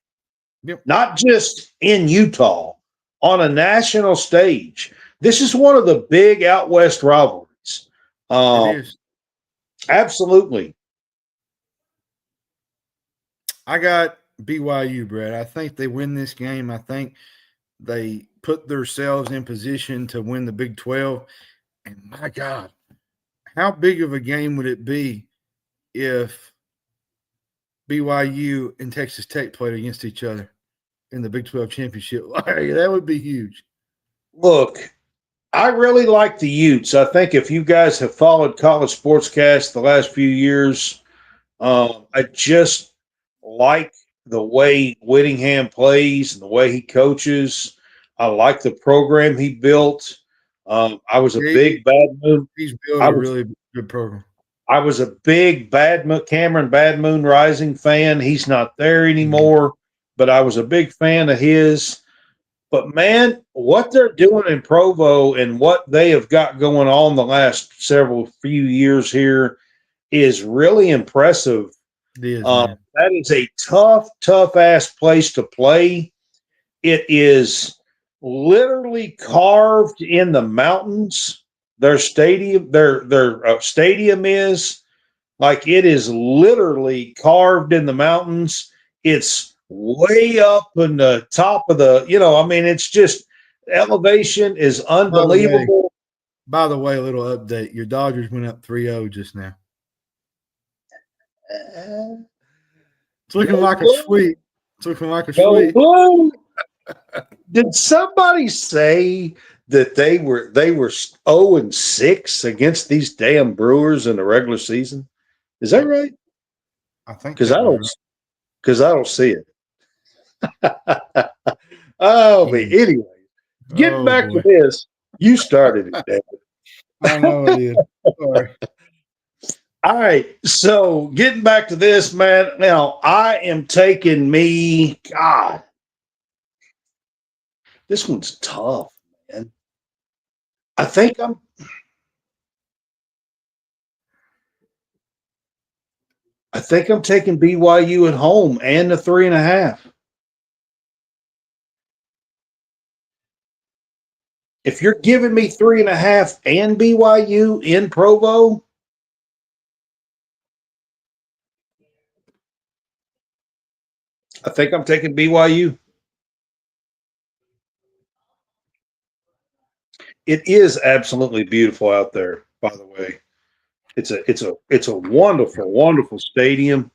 Yep. Not just in Utah, on a national stage. This is one of the big out west rivalries. It is. Absolutely. I got BYU, Brad. I think they win this game. I think they put themselves in position to win the Big 12. And my God, how big of a game would it be if BYU and Texas Tech played against each other in the Big 12 championship? Like, that would be huge. Look, I really like the Utes. I think if you guys have followed college sportscast the last few years, I just like the way Whittingham plays and the way he coaches. I like the program he built. I was a big Bad Moon. He's built I a was really good program. I was a big Cameron Bad Moon Rising fan. He's not there anymore, but I was a big fan of his. But man, what they're doing in Provo and what they have got going on the last several few years here is really impressive. It is, man. That is a tough ass place to play. It is literally carved in the mountains. Their stadium is like it is literally carved in the mountains. It's way up in the top of the, I mean, it's just elevation is unbelievable. By the way, a little update. Your Dodgers went up 3-0 just now. It's looking like a sweep. It's looking like a sweep. Did somebody say that they were 0-6 against these damn Brewers in the regular season? Is that right? I think because I don't see it. But anyway, getting back to this, you started it, David. I know it is. Sorry. All right, so getting back to this, man. Now I am taking me. God, this one's tough, man. I think I'm taking BYU at home and the 3.5. If you're giving me 3.5 and BYU in Provo, I think I'm taking BYU. It is absolutely beautiful out there, by the way. It's a wonderful stadium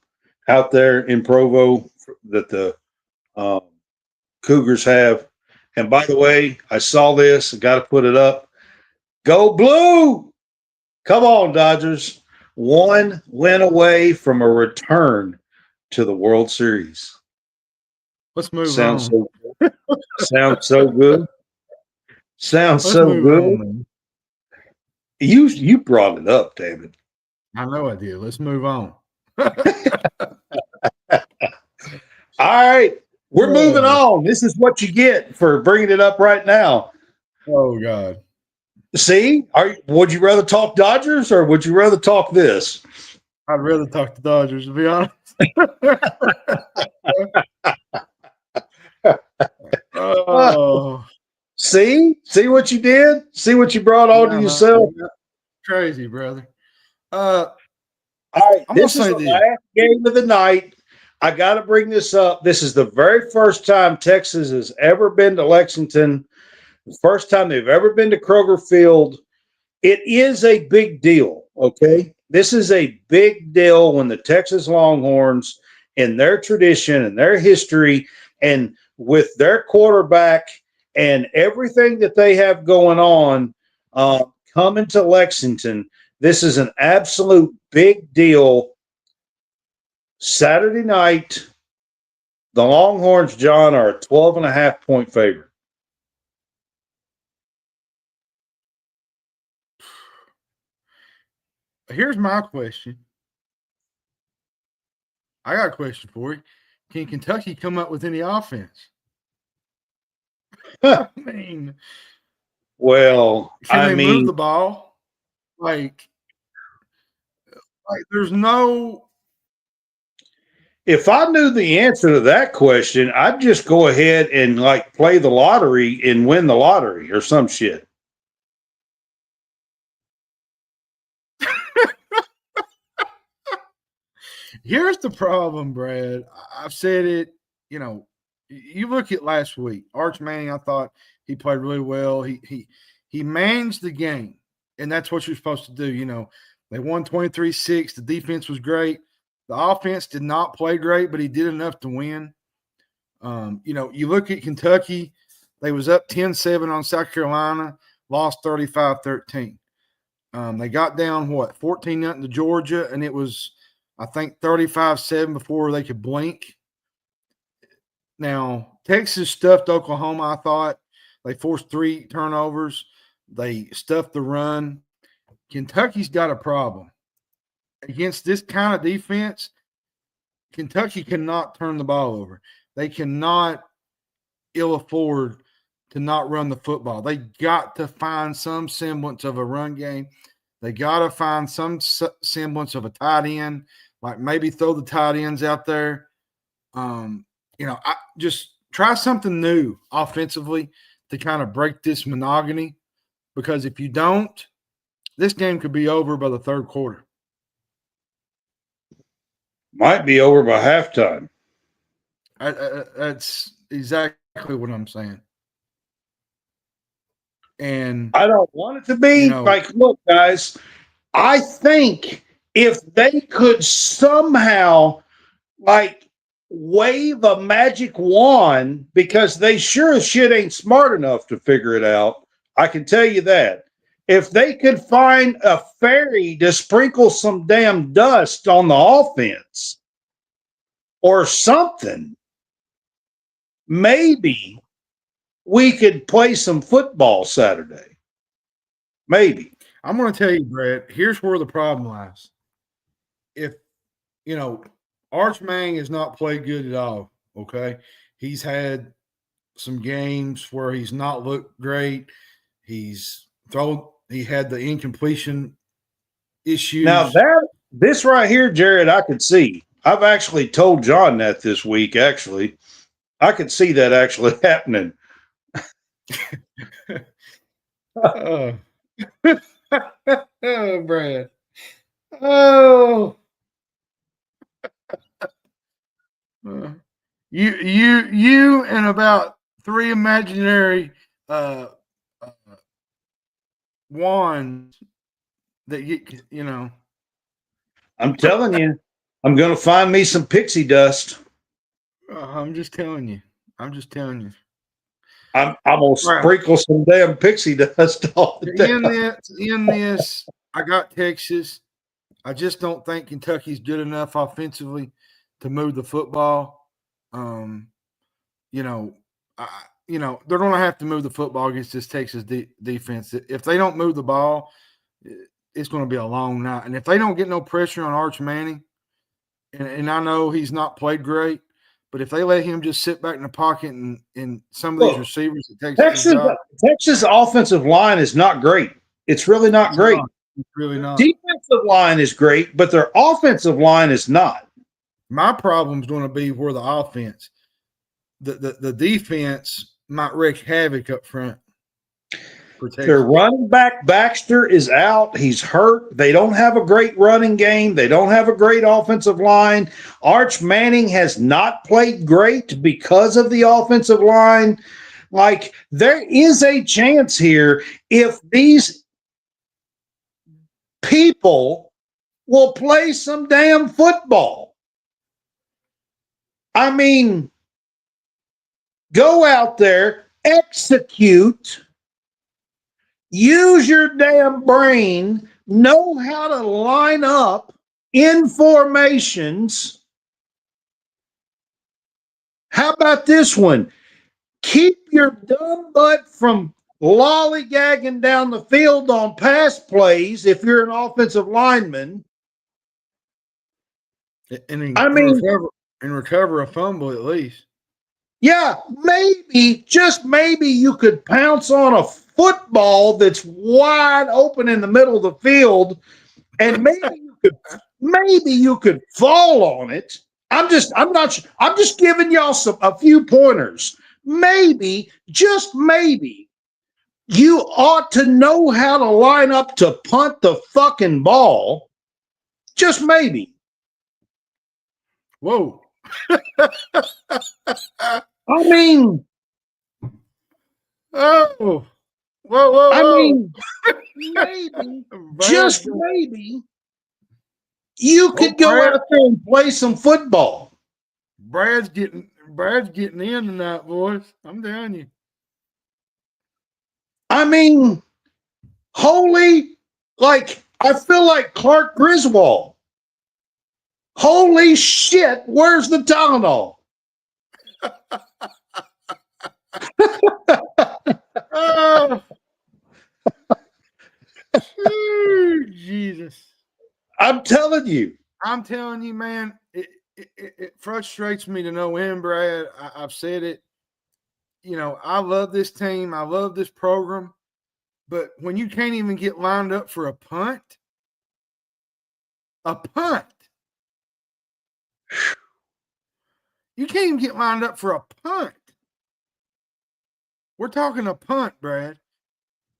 out there in Provo that the Cougars have. And by the way, I saw this. I got to put it up. Go Blue! Come on, Dodgers. One win away from a return to the World Series. Let's move Sounds on. so good. Sounds so good. Sounds Let's so good. On, You brought it up, David. I know I did. Let's move on. All right. We're moving on. This is what you get for bringing it up right now. Oh, God. See? Would you rather talk Dodgers or would you rather talk this? I'd rather talk to Dodgers, to be honest. Oh. See what you did? See what you brought on to yourself? Crazy, brother. All right, this is the last game of the night. I got to bring this up. This is the very first time Texas has ever been to Lexington. The first time they've ever been to Kroger Field. It is a big deal, okay? This is a big deal when the Texas Longhorns, in their tradition and their history, and with their quarterback and everything that they have going on, coming to Lexington, this is an absolute big deal. Saturday night, the Longhorns, John, are a 12.5-point favorite. Here's my question. I got a question for you. Can Kentucky come up with any offense? I mean, can they move the ball? Like there's no. If I knew the answer to that question, I'd just go ahead and play the lottery and win the lottery or some shit. Here's the problem, Brad. I've said it, you look at last week, Arch Manning, I thought he played really well. He managed the game, and that's what you're supposed to do. You know, they won 23-6. The defense was great. The offense did not play great, but he did enough to win. You know, you look at Kentucky, they was up 10-7 on South Carolina, lost 35-13. They got down, 14-0 to Georgia, and it was, I think, 35-7 before they could blink. Now, Texas stuffed Oklahoma, I thought. They forced 3 turnovers. They stuffed the run. Kentucky's got a problem. Against this kind of defense, Kentucky cannot turn the ball over. They cannot ill afford to not run the football. They got to find some semblance of a run game. They got to find some semblance of a tight end, like maybe throw the tight ends out there. You know, I just try something new offensively to kind of break this monotony, because if you don't, this game could be over by the third quarter. Might be over by halftime. That's exactly what I'm saying. And I don't want it to be. You know, like, look, guys, I think if they could somehow, like, wave a magic wand, because they sure as shit ain't smart enough to figure it out. I can tell you that. If they could find a fairy to sprinkle some damn dust on the offense or something, maybe we could play some football Saturday. Maybe. I'm going to tell you, Brad, here's where the problem lies. If, you know, Arch Manning has not played good at all, okay? He's had some games where he's not looked great. He had the incompletion issues. Now, this right here, Jared, I could see. I've actually told John that this week, actually. I could see that actually happening. Oh, Brad. Oh. You and about 3 imaginary wands that you know. I'm telling you, I'm going to find me some pixie dust. I'm just telling you. I'm going to sprinkle some damn pixie dust on the in this, I got Texas. I just don't think Kentucky's good enough offensively to move the football. You know, they're going to have to move the football against this Texas defense. If they don't move the ball, it's going to be a long night. And if they don't get no pressure on Arch Manning, and I know he's not played great, but if they let him just sit back in the pocket and some of these receivers that Texas offensive line is not great. It's really not great. It's really not. Defensive line is great, but their offensive line is not. My problem is going to be where the offense, the defense might wreak havoc up front. Their running back, Baxter, is out. He's hurt. They don't have a great running game. They don't have a great offensive line. Arch Manning has not played great because of the offensive line. Like, there is a chance here if these people will play some damn football. I mean, go out there, execute, use your damn brain, know how to line up in formations. How about this one? Keep your dumb butt from lollygagging down the field on pass plays if you're an offensive lineman. And recover a fumble at least. Yeah, maybe, just maybe you could pounce on a football that's wide open in the middle of the field, and maybe you could fall on it. I'm just giving y'all a few pointers. Maybe, just maybe, you ought to know how to line up to punt the fucking ball. Just maybe. Whoa. I mean, Oh, whoa. I mean, maybe, just maybe, you could go out there and play some football. Brad's getting in tonight, boys. I'm telling you. I mean, I feel like Clark Griswold. Holy shit, where's the Tylenol? Oh, Jesus. I'm telling you, man, it frustrates me to no end, Brad. I've said it. You know, I love this team. I love this program. But when you can't even get lined up for a punt, you can't even get lined up for a punt. We're talking a punt, Brad.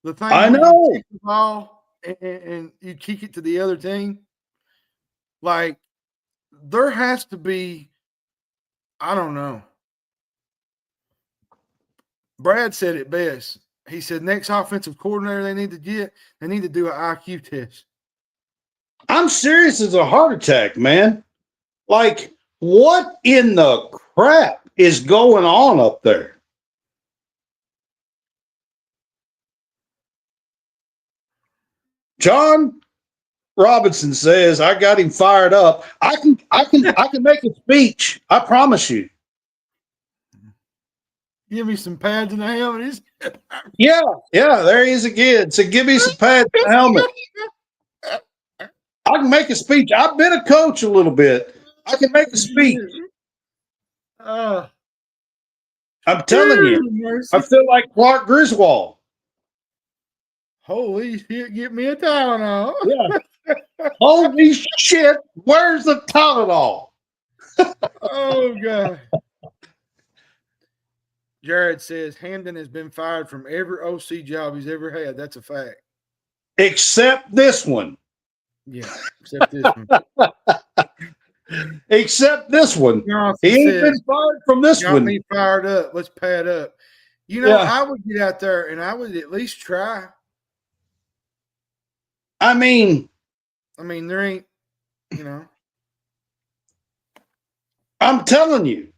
The thing I know. You kick the ball and you kick it to the other team. Like, there has to be, I don't know. Brad said it best. He said, next offensive coordinator they need to do an IQ test. I'm serious as a heart attack, man. Like, what in the crap is going on up there? John Robinson says, I got him fired up. I can make a speech. I promise you. Give me some pads and a helmet. Yeah, there he is again. So give me some pads and a helmet. I can make a speech. I've been a coach a little bit. I can make a speech. I'm telling you, I feel like Clark Griswold. Holy shit, get me a Tylenol. Yeah. Holy shit, where's the Tylenol? Oh, God. Jared says Hamden has been fired from every OC job he's ever had. That's a fact. Except this one. Yeah, except this one. Except this one. He ain't been fired from this one. Got me fired up. Let's pad up. You know, I would get out there and I would at least try. I mean, there ain't, you know. I'm telling you.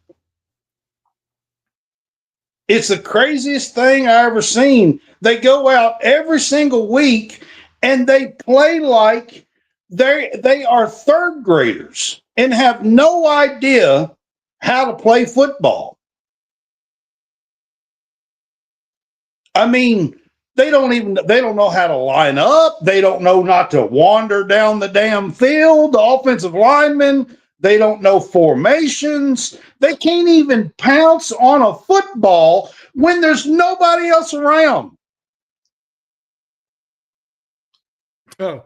It's the craziest thing I ever seen. They go out every single week and they play like they are third graders and have no idea how to play football. I mean, they don't know how to line up. They don't know not to wander down the damn field. The offensive linemen, they don't know formations. They can't even pounce on a football when there's nobody else around. Oh,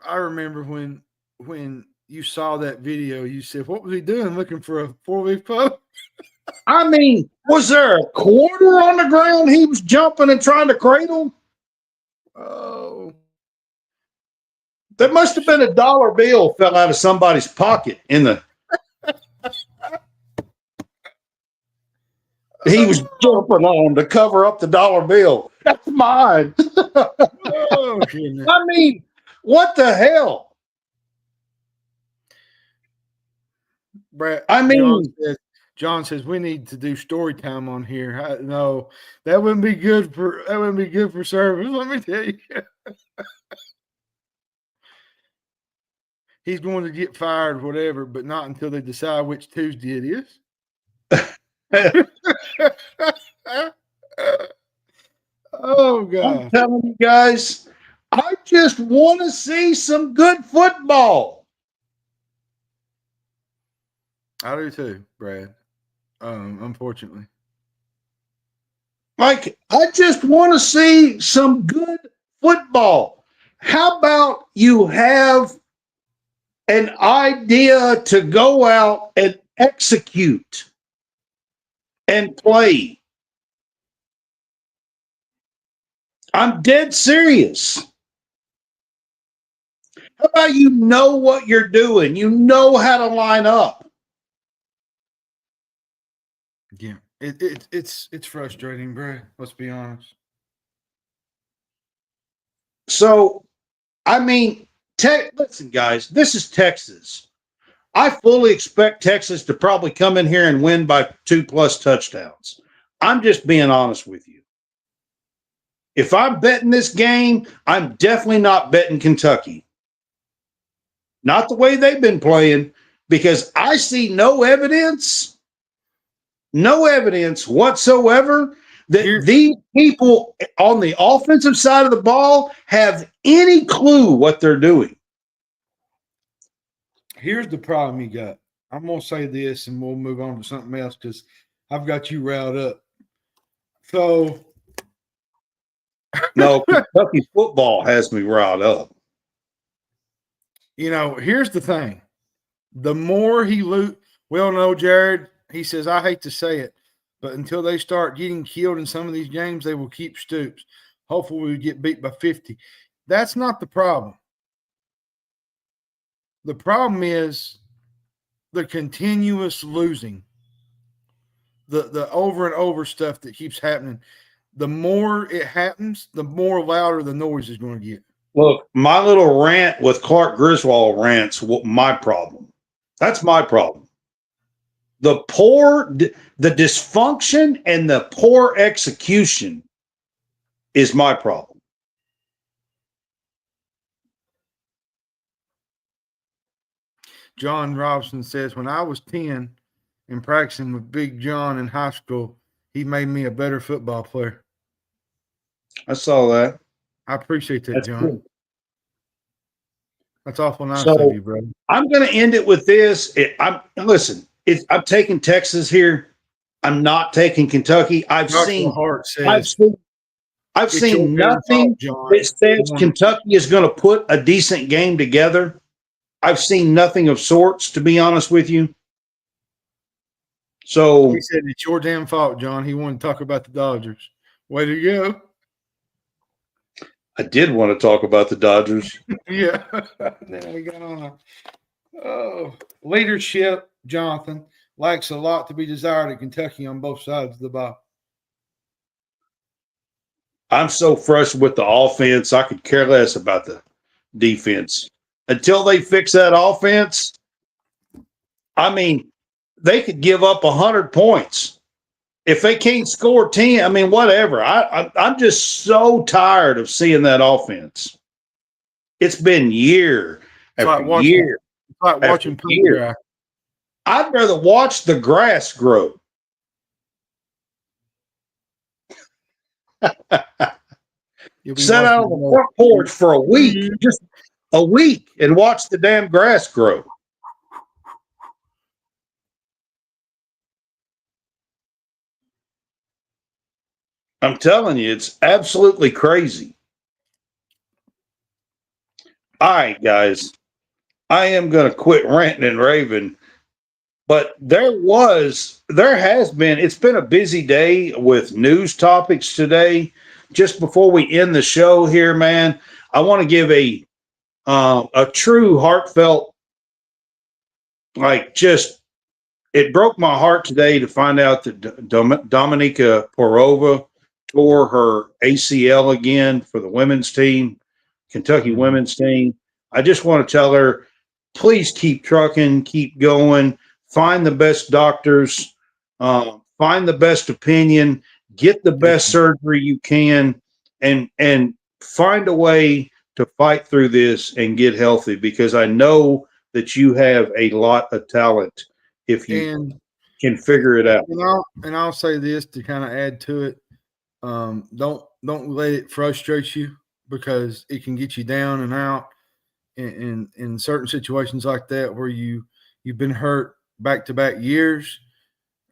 I remember when you saw that video, you said, what was he doing looking for a 4-leaf clover? I mean, was there a quarter on the ground he was jumping and trying to cradle? Oh. There must have been a dollar bill fell out of somebody's pocket in the. He was jumping on to cover up the dollar bill. That's mine. Oh, I mean, what the hell? Brett, I mean, John says we need to do story time on here. No, that wouldn't be good for service. Let me tell you. He's going to get fired, whatever, but not until they decide which Tuesday it is. Oh, God. I'm telling you guys, I just want to see some good football. I do too, Brad. Unfortunately. Like, I just want to see some good football. How about you have an idea to go out and execute and play? I'm dead serious. How about you know what you're doing? You know how to line up. Yeah. It's frustrating, bro. Let's be honest. So, I mean, listen, guys, this is Texas. I fully expect Texas to probably come in here and win by 2+ touchdowns. I'm just being honest with you. If I'm betting this game, I'm definitely not betting Kentucky. Not the way they've been playing, because I see no evidence whatsoever that these people on the offensive side of the ball have any clue what they're doing. Here's the problem you got. I'm going to say this and we'll move on to something else because I've got you riled up. So. No, Kentucky football has me riled up. Here's the thing. The more he well, no, Jared, he says, I hate to say it, but until they start getting killed in some of these games, they will keep Stoops. Hopefully we get beat by 50. That's not the problem. The problem is the continuous losing, the over and over stuff that keeps happening. The more it happens, the more louder the noise is going to get. Look, my little rant with Clark Griswold rants, my problem. That's my problem. The dysfunction and the poor execution is my problem. John Robinson says, when I was 10 and practicing with Big John in high school, he made me a better football player. I saw that. I appreciate that, That's John. cool. That's awful nice of you, bro. I'm going to end it with this. I'm taking Texas here. I'm not taking Kentucky. I've seen nothing that says Kentucky is going to put a decent game together. I've seen nothing of sorts, to be honest with you. So he said it's your damn fault, John. He wanted to talk about the Dodgers. Way to go. I did want to talk about the Dodgers. Yeah. Then we got on. Leadership, Jonathan, lacks a lot to be desired at Kentucky on both sides of the ball. I'm so frustrated with the offense. I could care less about the defense. Until they fix that offense, I mean, they could give up 100 points. If they can't score 10, I mean, whatever. I'm just so tired of seeing that offense. It's been year after year. It's like watching paint dry. I'd rather watch the grass grow. Sit out on the front porch for a week, just a week, and watch the damn grass grow. I'm telling you, it's absolutely crazy. All right, guys. I am going to quit ranting and raving, but it's been a busy day with news topics today. Just before we end the show here, man, I want to give a true heartfelt, it broke my heart today to find out that Dominika Porova tore her ACL again for the women's team, Kentucky women's team. I just want to tell her, please keep trucking, keep going, find the best doctors, find the best opinion, get the best surgery you can, and find a way to fight through this and get healthy, because I know that you have a lot of talent if you can figure it out. And I'll say this to kind of add to it. Don't let it frustrate you, because it can get you down and out in certain situations like that where you've been hurt back-to-back years.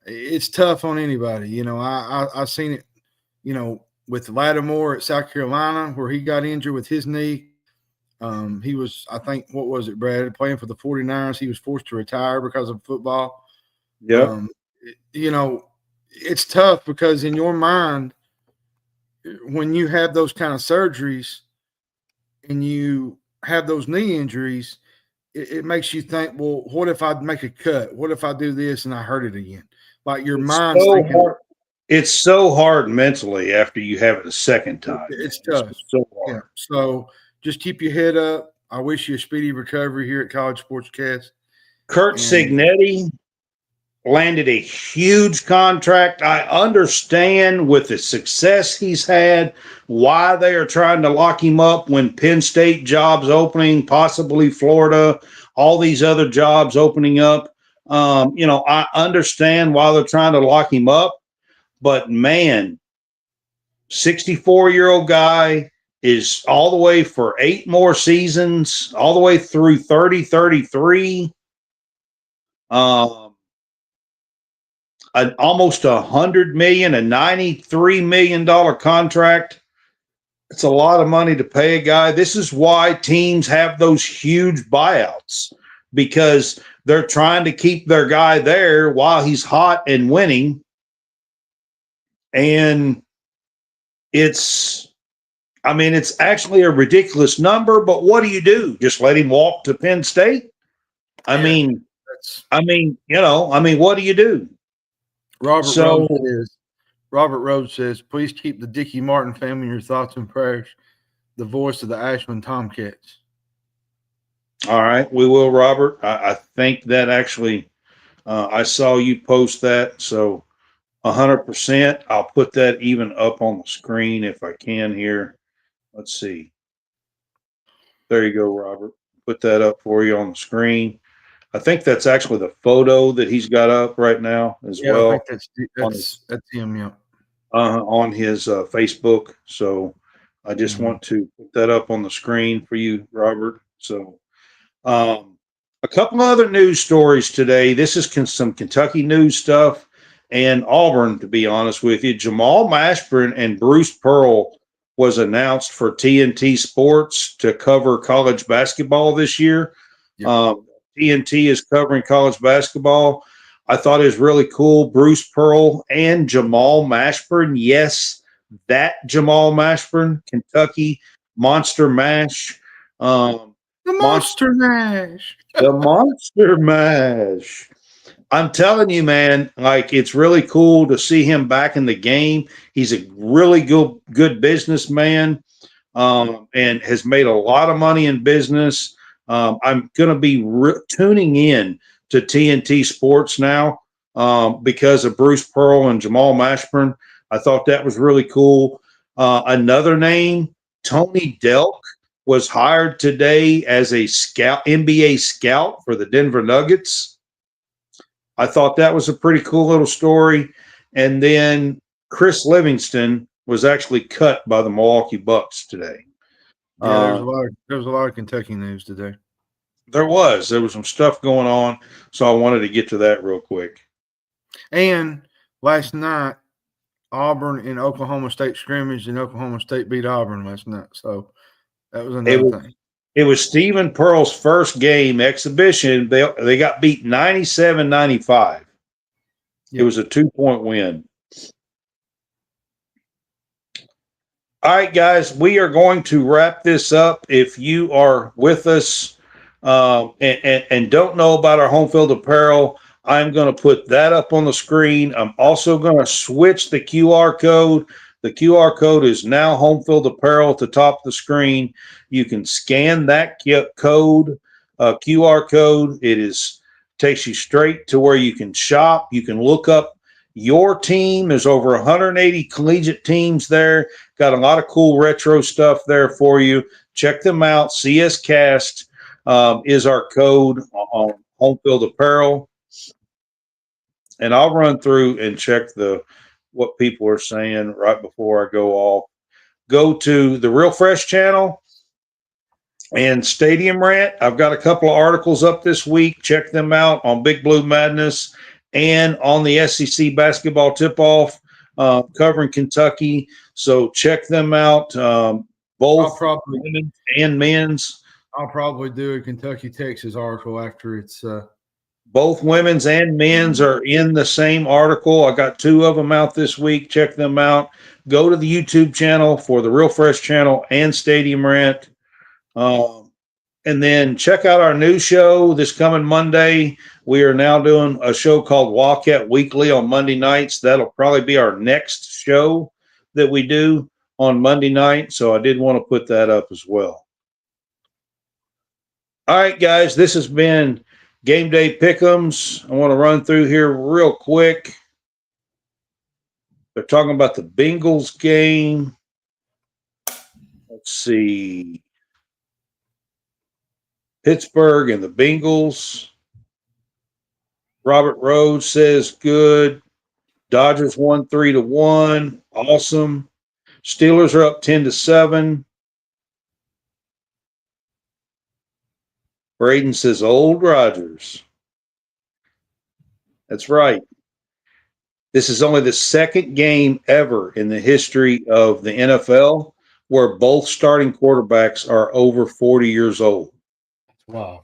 It's tough on anybody. I've seen it, with Lattimore at South Carolina, where he got injured with his knee. He was, I think, what was it, Brad, playing for the 49ers. He was forced to retire because of football. Yeah. It's tough because in your mind, when you have those kind of surgeries and you have those knee injuries, it makes you think, well, what if I make a cut? What if I do this and I hurt it again? like your It's mind's so thinking hard. It's so hard mentally after you have it a second time. it's It's tough. just so Yeah. hard. So just keep your head up. I wish you a speedy recovery here at College Sportscast. Kurt And Signetti landed a huge contract. I understand with the success he's had why they are trying to lock him up when Penn State jobs opening, possibly Florida, all these other jobs opening up. I understand why they're trying to lock him up, but man, 64-year-old guy is all the way for 8 more seasons, all the way through 30-33. Almost $100 million, a $93 million contract. It's a lot of money to pay a guy. This is why teams have those huge buyouts, because they're trying to keep their guy there while he's hot and winning. And it's actually a ridiculous number, but what do you do? Just let him walk to Penn State? What do you do? Robert Rhodes says, please keep the Dickie Martin family in your thoughts and prayers. The voice of the Ashland Tomcats. All right, we will, Robert. I think that actually I saw you post that, so 100%. I'll put that even up on the screen if I can here. Let's see. There you go, Robert. Put that up for you on the screen. I think that's actually the photo that he's got up right now as well. I think that's him, yeah. On his Facebook. So I just want to put that up on the screen for you, Robert. So a couple of other news stories today. This is some Kentucky news stuff and Auburn, to be honest with you. Jamal Mashburn and Bruce Pearl was announced for TNT Sports to cover college basketball this year. Yep. TNT is covering college basketball. I thought it was really cool. Bruce Pearl and Jamal Mashburn. Yes, that Jamal Mashburn, Kentucky Monster Mash. The Monster Mash. The Monster Mash. I'm telling you, man, like it's really cool to see him back in the game. He's a really good businessman and has made a lot of money in business. I'm going to be tuning in to TNT Sports now because of Bruce Pearl and Jamal Mashburn. I thought that was really cool. Another name, Tony Delk, was hired today as a NBA scout for the Denver Nuggets. I thought that was a pretty cool little story. And then Chris Livingston was actually cut by the Milwaukee Bucks today. Yeah, there was a lot of Kentucky news today. There was some stuff going on, so I wanted to get to that real quick. And last night, Auburn and Oklahoma State scrimmaged, and Oklahoma State beat Auburn last night. So that was another thing. It was Stephen Pearl's first game exhibition. They got beat 97-95. Yep. It was a 2-point win. All right, guys, we are going to wrap this up. If you are with us and don't know about our home field apparel, I'm going to put that up on the screen. I'm also going to switch the QR code. The QR code is now home field apparel at the top of the screen. You can scan that code, QR code. It takes you straight to where you can shop. You can look up your team. There's over 180 collegiate teams there. Got a lot of cool retro stuff there for you. Check them out. CSCast is our code on home field apparel. And I'll run through and check what people are saying right before I go off. Go to the Real Fresh channel and Stadium Rant. I've got a couple of articles up this week. Check them out on Big Blue Madness and on the SEC basketball tip-off covering Kentucky. So check them out, both women's and men's. I'll probably do a Kentucky, Texas article after it's both women's and men's are in the same article. I got 2 of them out this week. Check them out. Go to the YouTube channel for the Real Fresh channel and Stadium Rant. And then check out our new show this coming Monday. We are now doing a show called Wildcat Weekly on Monday nights. That'll probably be our next show that we do on Monday night. So I did want to put that up as well. All right, guys, this has been Game Day Pick'ems. I want to run through here real quick. They're talking about the Bengals game. Let's see. Pittsburgh and the Bengals. Robert Rhodes says good. Dodgers won 3-1. Awesome. Steelers are up 10-7. Braden says old Rodgers. That's right. This is only the second game ever in the history of the NFL where both starting quarterbacks are over 40 years old. Wow.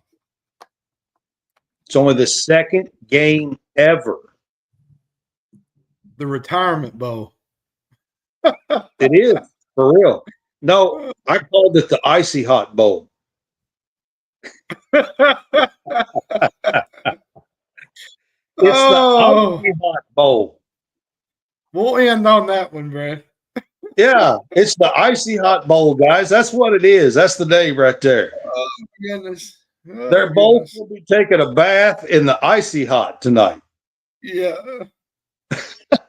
It's only the second game ever. The retirement bowl. It is, for real. No, I called it the Icy Hot Bowl. It's the Icy Hot Bowl. We'll end on that one, Brad. Yeah, it's the Icy Hot Bowl, guys. That's what it is. That's the name right there. Oh, my goodness. Oh, They're both will be taking a bath in the Icy Hot tonight. Yeah.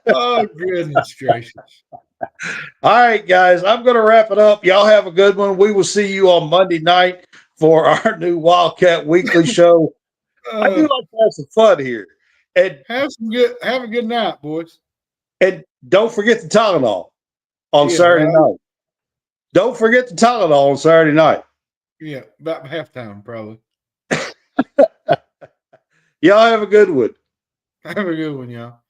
Oh, goodness gracious. All right, guys, I'm going to wrap it up. Y'all have a good one. We will see you on Monday night for our new Wildcat Weekly show. I do like to have some fun here. And have a good night, boys. And don't forget the Tylenol on Saturday night. Don't forget the Tylenol on Saturday night. Yeah, about halftime, probably. Y'all have a good one. Have a good one, y'all.